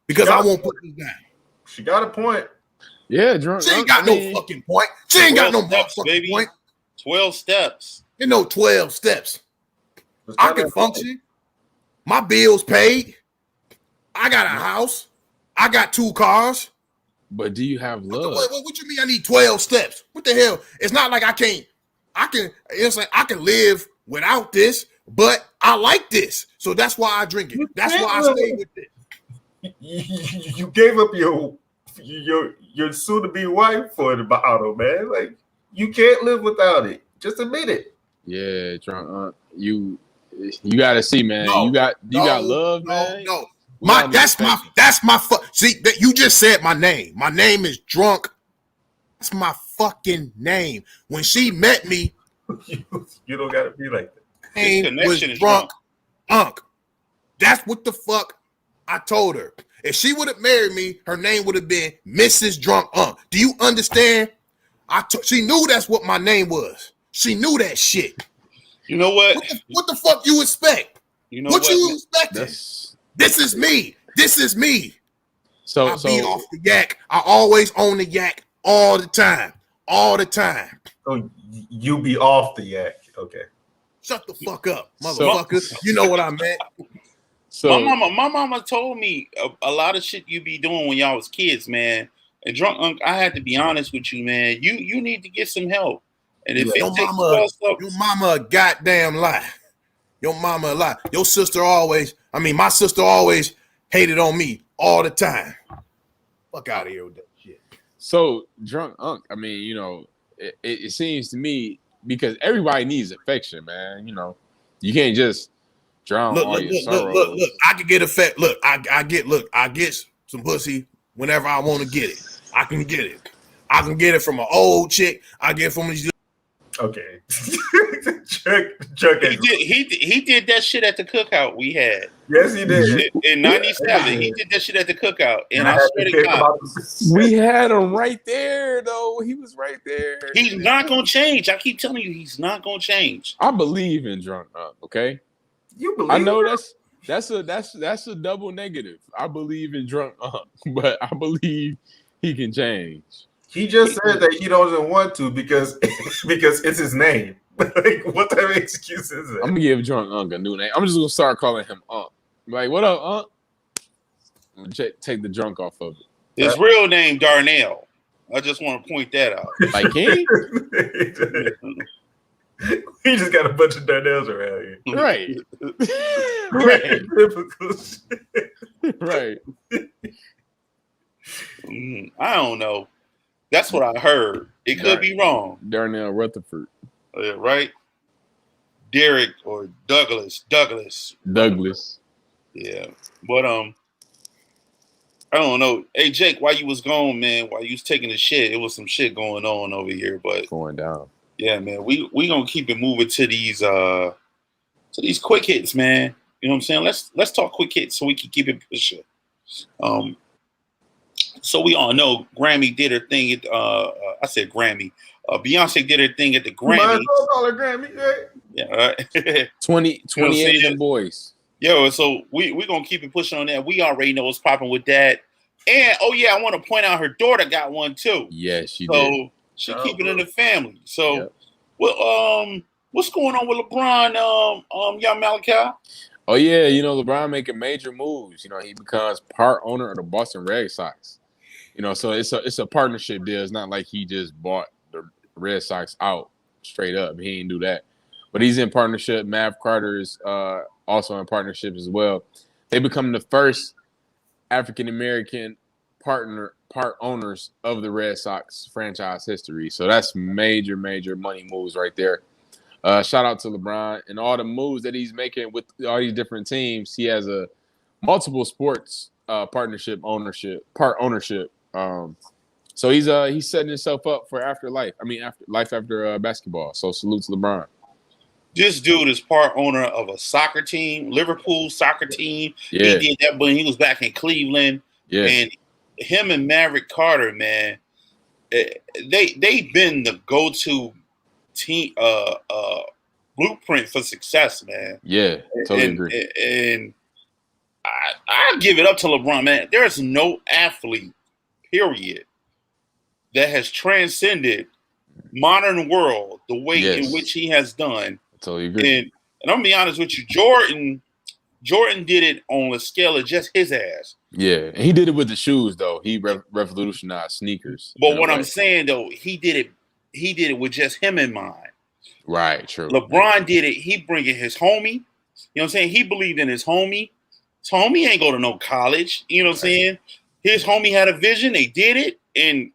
She got a point. Yeah, Drunk She ain't Unk. got no fucking point. She ain't got no motherfucking point. 12 steps. You know, 12 steps. I can function. My bills paid. I got a house. I got 2 cars. But do you have love? What you mean I need 12 steps? What the hell? It's not like I can live without this, but I like this. So that's why I drink it. That's why I stay with it. You gave up your soon-to-be wife for the bottle, man. Like, you can't live without it. Just admit it. Yeah, Drunk Unk. You gotta see, man. You got love, man. No. That's my see that you just said my name. My name is Drunk. That's my fucking name. When she met me, you don't gotta be like that. Name was Drunk Unk. That's what the fuck I told her. If she would have married me, her name would have been Mrs. Drunk Unk. Do you understand? She knew that's what my name was. She knew that shit. You know what? What the fuck you expect? You know what you expecting? This is me. So I be off the yak. I always own the yak all the time. Oh, you be off the yak. Okay. Shut the fuck up, motherfucker. You know what I meant. So my mama told me a lot of shit you be doing when y'all was kids, man. And Drunk Unk, I had to be honest with you, man. You need to get some help. And if your mama a goddamn lie. Your mama a lie. My sister always hated on me all the time. Fuck out of here with that shit. So Drunk Unk, I mean, you know, it seems to me because everybody needs affection, man. You know, you can't just drown all your sorrows. Look, I can get affect. Look, I get some pussy whenever I want to get it. I can get it. I can get it from an old chick. I get it from these. Okay. Chuck he did that shit at the cookout we had. Yes, he did. In 97, he did that shit at the cookout. And I swear to God, we had him right there, though. He was right there. He's not gonna change. I keep telling you, he's not gonna change. I believe in Drunk Unk, okay? You believe? I know that's a double negative. I believe in Drunk Unk, but I believe he can change. He just said that he doesn't want to because it's his name. Like, what type of excuse is it? I'm gonna give Drunk Unk a new name. I'm just gonna start calling him Unk. Like, what up, Unk? I'm gonna take the drunk off of it. His real name Darnell. I just want to point that out. Like King? He just got a bunch of Darnells around here. Right. Right. I don't know. That's what I heard. It could be wrong. Darnell Rutherford. Right? Derek or Douglas. Douglas. Yeah. But I don't know. Hey Jake, while you was gone, man, while you was taking the shit, it was some shit going on over here. But Going down. yeah, man, we gonna keep it moving to these quick hits, man. You know what I'm saying? Let's talk quick hits so we can keep it pushing. So we all know Grammy did her thing at I said Grammy. Beyonce did her thing at the Might Grammys. as well call her Grammy, right? Yeah, right. 28 of them boys. Yo, so we gonna keep it pushing on that. We already know what's popping with that. And oh yeah, I want to point out her daughter got one too. Yes, she so did. She keep it in the family. So Yep. well, what's going on with LeBron, young Malachi? Oh yeah, you know, LeBron making major moves. You know, he becomes part owner of the Boston Red Sox. You know, so it's a partnership deal. It's not like he just bought the Red Sox out straight up. He didn't do that. But he's in partnership. Mav Carter is also in partnership as well. They become the first African American part owners of the Red Sox franchise history. So that's major money moves right there. Shout out to LeBron and all the moves that he's making with all these different teams. He has a multiple sports partnership ownership. So he's setting himself up for afterlife. I mean, after basketball. So salute to LeBron. This dude is part owner of a soccer team, Liverpool soccer team. Yeah. He did that when he was back in Cleveland. Yeah. And him and Maverick Carter, man, they've been the go-to team blueprint for success, man. Yeah, totally agree. And I give it up to LeBron, man. There's no athlete, period, that has transcended modern world the way in which he has done. Totally agree. And I'm gonna be honest with you, Jordan did it on a scale of just his ass. Yeah, and he did it with the shoes though. He revolutionized sneakers. But what I'm saying though, he did it with just him in mind. Right, true. LeBron did it. He bringing his homie. You know what I'm saying? He believed in his homie. His homie ain't go to no college. You know what I'm saying? His homie had a vision. They did it, and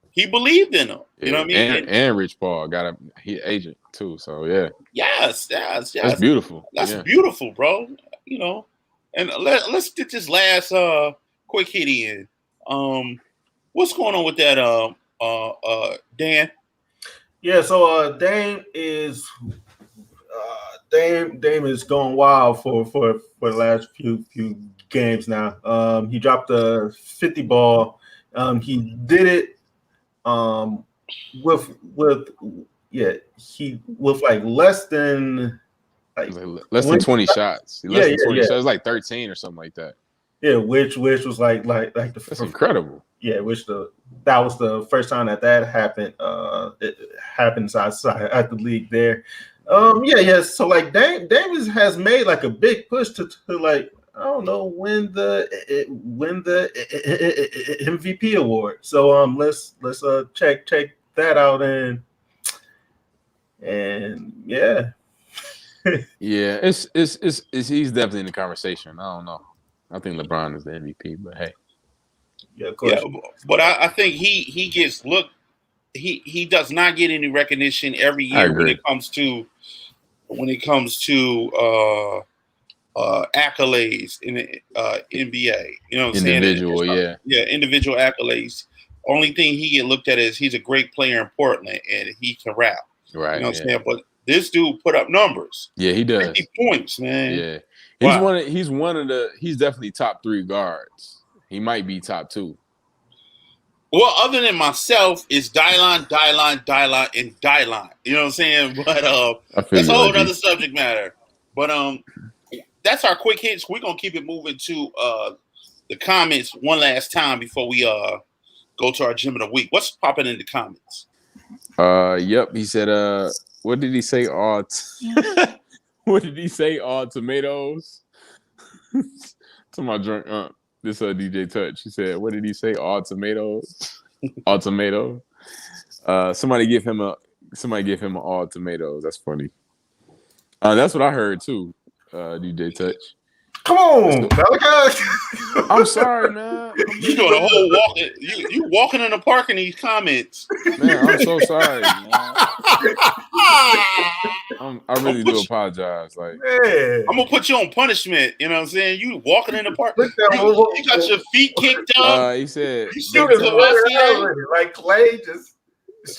he believed in them. You know what I mean? And Rich Paul got he agent too. So yeah. Yes. That's beautiful. That's beautiful, bro. You know, and let's get this last quick hit in. What's going on with that, Dan? Yeah, so Dame is going wild for the last few games now. He dropped a 50 ball. He did it with like less than 20 shots. Less than 20 shots. It was like 13 or something like that. Yeah, which was like that's incredible. Yeah, that was the first time that happened. It happened outside at the league there. So like Dame has made like a big push to like, I don't know, win the MVP award. So let's check that out and yeah. Yeah, it's he's definitely in the conversation. I don't know. I think LeBron is the MVP, but hey. Yeah, of course. Yeah, but I think he gets looked. He does not get any recognition every year when it comes to accolades in the NBA. You know what I'm saying? Individual accolades. Only thing he get looked at is he's a great player in Portland and he can rap. Right. You know what I'm saying? But this dude put up numbers. Yeah, he does. 50 points, man. Yeah. He's definitely top 3 guards. He might be top 2. Well, other than myself, it's Dylon. You know what I'm saying? But that's a whole other subject matter. But that's our quick hits. We're gonna keep it moving to the comments one last time before we go to our gym of the week. What's popping in the comments? Yep. He said, what did he say? What did he say? All tomatoes. To my drunk Unk. This DJ Touch. He said, what did he say? All tomatoes. All tomato. Somebody give him an all tomatoes. That's funny. That's what I heard too. DJ Touch. Come on, Malachi. I'm sorry, man. You doing a whole walk? You walking in the park in these comments. Man, I'm so sorry, man. I really do apologize. Like, Man. I'm gonna put you on punishment. You know what I'm saying? You walking in the park. Look at You got your feet kicked up. he said, You Shoot shooting his Cavassier. already. Like Clay just.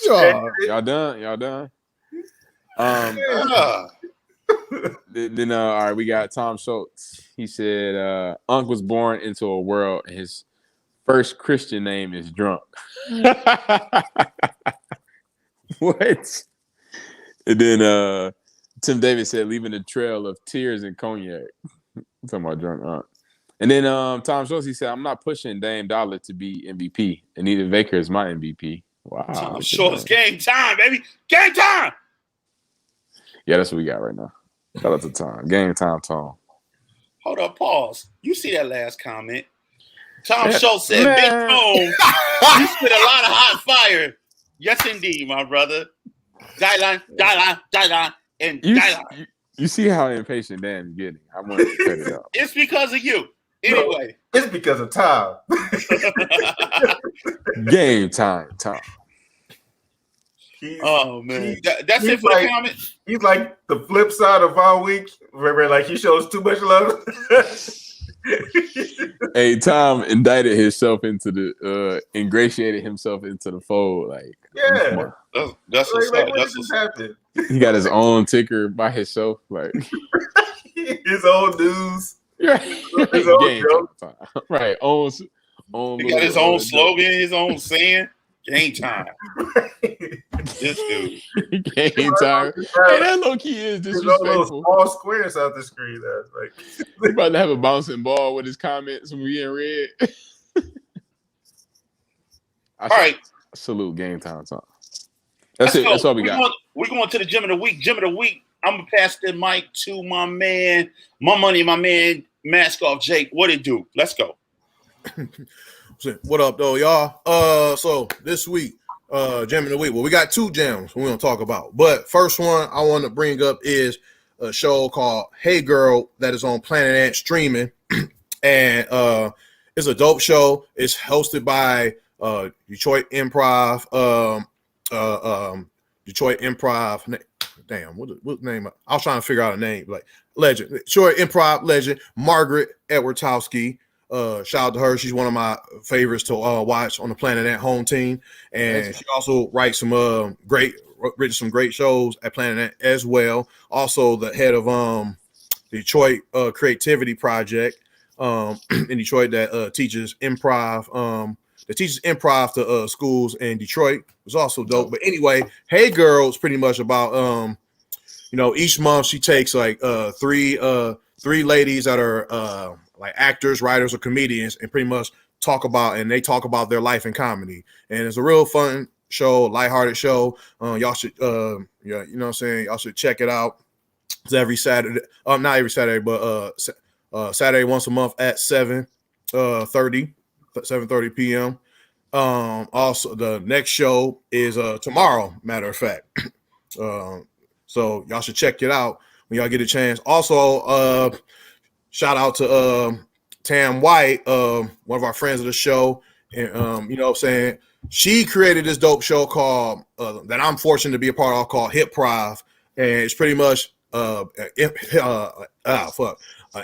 Yeah. y'all done. Ah. Then all right, we got Tom Schultz. He said Unk was born into a world and his first Christian name is Drunk. What? And then Tim Davis said leaving a trail of tears and cognac. I'm talking about Drunk Unk. And then Tom Schultz, he said, I'm not pushing Dame Dollar to be MVP. Anita Baker is my MVP. Wow. Tom Schultz, game time, baby. Game time. Yeah, that's what we got right now. Shout out to Tom. Game time, Tom. Hold up, pause. You see that last comment? Tom Schultz said, Big Tone, you spit a lot of hot fire. Yes, indeed, my brother. Dylan, and Dylan. You see how impatient Dan is getting. I wanted to cut it out. It's because of you. Anyway. No, it's because of Tom. Game time, Tom. Oh, man. That's it for the comment? He's like the flip side of our week, where like he shows too much love. Hey, Tom indicted himself into the ingratiated himself into the fold. Like, yeah, that's what's like, up. That's what's happened. He got his own ticker by himself, like his own news, his own joke. Time. Right, own. He got his own slogan, his own saying. Game time. This dude. Game time. Hey, that low key is disrespectful. Those small squares out the screen. That's like he about to have a bouncing ball with his comments when we in red. All right. Salute game time, Tom. That's it. That's all we got. We're going to the gym of the week. Gym of the week. I'm gonna pass the mic to my man, my man, Mask Off Jake. What it do? Let's go. What up, though, y'all? So this week, Jam of the Week. Well, we got two jams we're gonna talk about. But first one I want to bring up is a show called Hey Girl that is on Planet Ant streaming, and it's a dope show. It's hosted by Detroit Improv. Detroit Improv. Damn, what name? I was trying to figure out a name. Like legend, Detroit Improv legend Margaret Edwardowski. Shout out to her. She's one of my favorites to watch on the Planet Ant home team, and she also writes some written some great shows at Planet Ant as well. Also, the head of Detroit Creativity Project in Detroit that teaches improv. That teaches improv to schools in Detroit. It was also dope. But anyway, Hey Girl is pretty much about each month she takes like three ladies that are like actors, writers, or comedians, and pretty much talk about their life in comedy. And it's a real fun show, lighthearted show. Y'all should you know what I'm saying, y'all should check it out. It's every Saturday, not every Saturday, but Saturday once a month at 7:30 p.m. Also the next show is tomorrow, matter of fact. So y'all should check it out when y'all get a chance. Also, shout out to Tam White, one of our friends of the show. And you know what I'm saying? She created this dope show called that I'm fortunate to be a part of called Hip Prov. And it's pretty much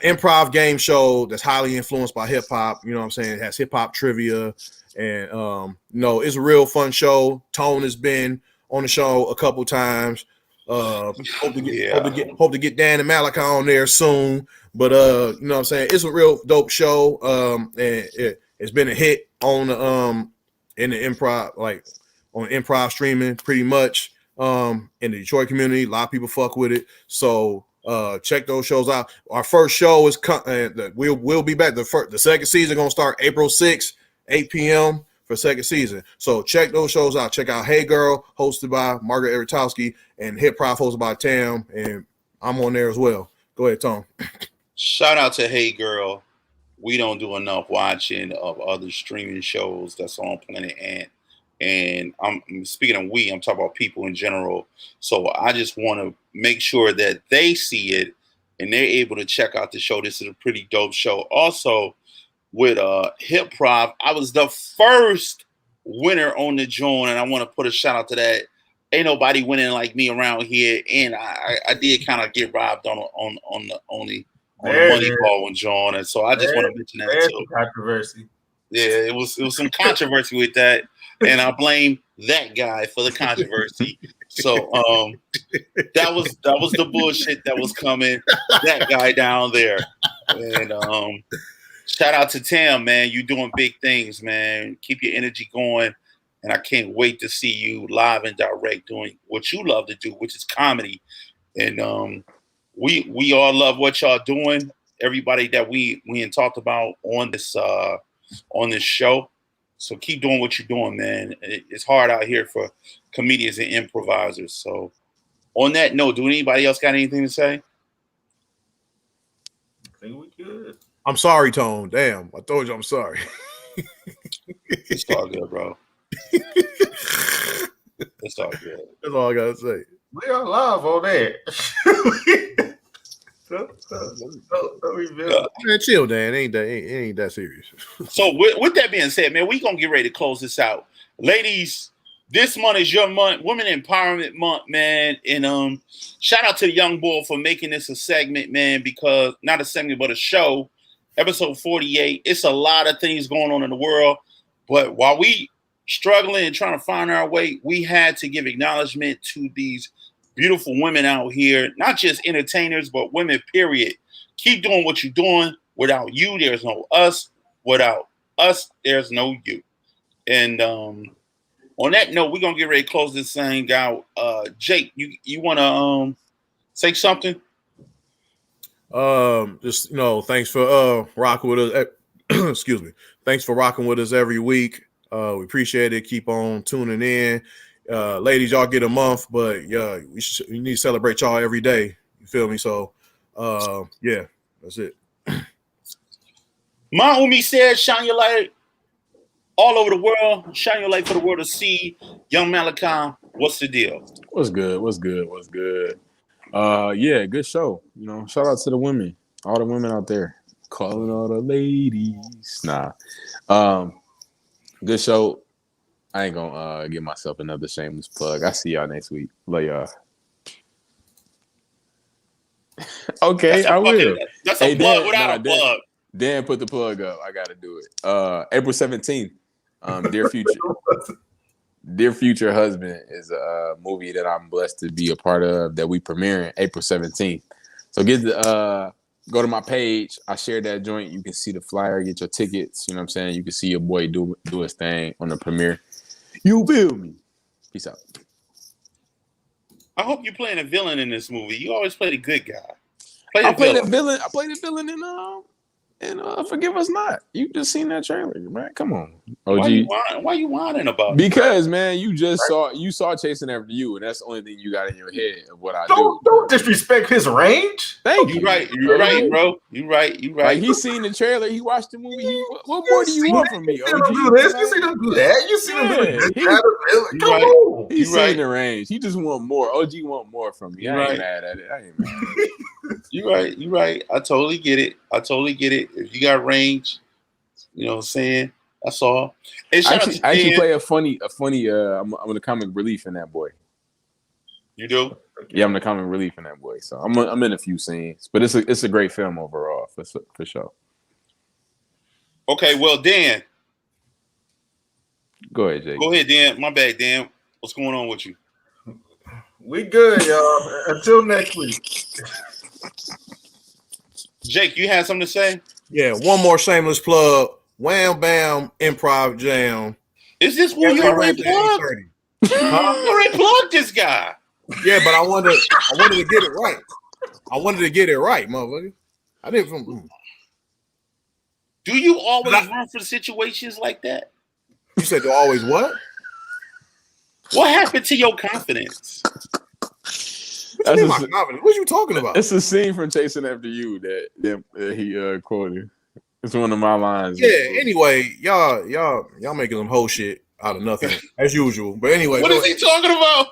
improv game show that's highly influenced by hip hop. You know what I'm saying? It has hip hop trivia, and it's a real fun show. Tone has been on the show a couple times. Hope to get Dan and Malachi on there soon. But you know what I'm saying? It's a real dope show. And it's been a hit on in the improv, like on improv streaming, pretty much. In the Detroit community, a lot of people fuck with it. So check those shows out. Our first show is we'll be back. The second season gonna start April 6th, 8 p.m. for second season. So check those shows out. Check out Hey Girl, hosted by Margaret Edwardowski, and Hip Prof, hosted by Tam, and I'm on there as well. Go ahead, Tom. Shout out to Hey Girl. We don't do enough watching of other streaming shows that's on Planet Ant. And I'm speaking of I'm talking about people in general. So I just want to make sure that they see it and they're able to check out the show. This is a pretty dope show. Also, with Hip Prov, I was the first winner on the joint, and I want to put a shout out to that. Ain't nobody winning like me around here, and I did kind of get robbed on the money call when John, and so I just want to mention that too. Controversy. Yeah, it was some controversy with that, and I blame that guy for the controversy. So that was the bullshit that was coming. That guy down there, and shout out to Tim, man. You doing big things, man. Keep your energy going. And I can't wait to see you live and direct doing what you love to do, which is comedy. And we all love what y'all doing. Everybody that we talked about on this show. So keep doing what you're doing, man. It's hard out here for comedians and improvisers. So on that note, do anybody else got anything to say? I think we good. I'm sorry, Tone. Damn, I told you I'm sorry. It's all good, bro. It's all good. That's all I gotta say. We are live on that. Man, chill, Dan. It ain't that serious. So with that being said, man, we gonna get ready to close this out. Ladies, this month is your month, Women Empowerment Month, man. And shout out to the young boy for making this a segment, man, because not a segment, but a show. Episode 48. It's a lot of things going on in the world. But while we struggling and trying to find our way, we had to give acknowledgement to these beautiful women out here, not just entertainers, but women, period. Keep doing what you're doing. Without you, there's no us. Without us, there's no you. And on that note, we're going to get ready to close this thing out. Jake, you want to say something? Just, thanks for rocking with us. Excuse me. Thanks for rocking with us every week. We appreciate it. Keep on tuning in. Ladies, y'all get a month, but yeah, we need to celebrate y'all every day. You feel me? So yeah, that's it. My Umi said, shine your light all over the world. Shine your light for the world to see. Young Malachi, what's the deal? What's good? Yeah, good show. Shout out to the women, all the women out there. Calling all the ladies. Nah. Good show. I ain't gonna give myself another shameless plug. I see y'all next week. Love y'all. Okay, I will. That's a plug without a plug. Dan put the plug up. I gotta do it. April 17th. Dear Future Husband is a movie that I'm blessed to be a part of that we premiering April 17th. So go to my page. I shared that joint. You can see the flyer, get your tickets. You know what I'm saying? You can see your boy do his thing on the premiere. You feel me? Peace out. I hope you're playing a villain in this movie. You always play the good guy. I played the villain in Forgive Us Not. You just seen that trailer, man. Come on. OG. Why you whining about it? Because, man, you saw Chasing After You, and that's the only thing you got in your head of what I do. Don't disrespect his range. Thank you. You're right, bro. You're right. Like, he seen the trailer, he watched the movie. What more do you want from me? You see them do this, you see them do that. You see them do this. Come on. He's seen the range. He just want more. OG want more from me. I ain't mad at it. You're right. I totally get it. If you got range, you know what I'm saying? That's all. And I actually play a funny. I'm the comic relief in that boy. You do? Yeah, I'm the comic relief in that boy. So I'm in a few scenes, but it's a great film overall for sure. Okay, well, Dan. Go ahead, Jake. Go ahead, Dan. My bad, Dan. What's going on with you? We good, y'all. Until next week. Jake, you had something to say? Yeah, one more shameless plug. Wham Bam Improv Jam. Is this what you already plugged? You already plugged this guy. Yeah, but I wanted to get it right. Motherfucker. I didn't. Do you always run for situations like that? You said to always what? What happened to your confidence? What are you talking about? It's a scene from Chasing After You that he quoted. It's one of my lines. Yeah. Anyway, y'all making some whole shit out of nothing as usual. But anyway, what is he talking about?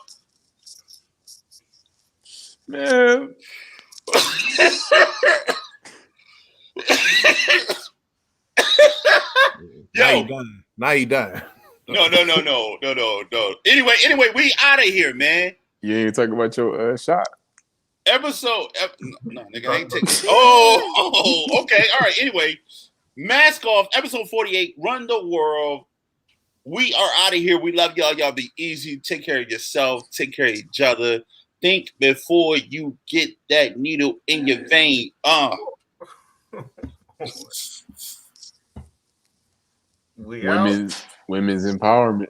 Man, Yo, now you dying. No. Anyway, we out of here, man. You ain't talking about your shot. No, nigga, I ain't taking. Oh, okay, all right. Anyway, mask off. Episode 48. Run the world. We are out of here. We love y'all. Y'all be easy. Take care of yourself. Take care of each other. Think before you get that needle in your vein. We out. Women's empowerment.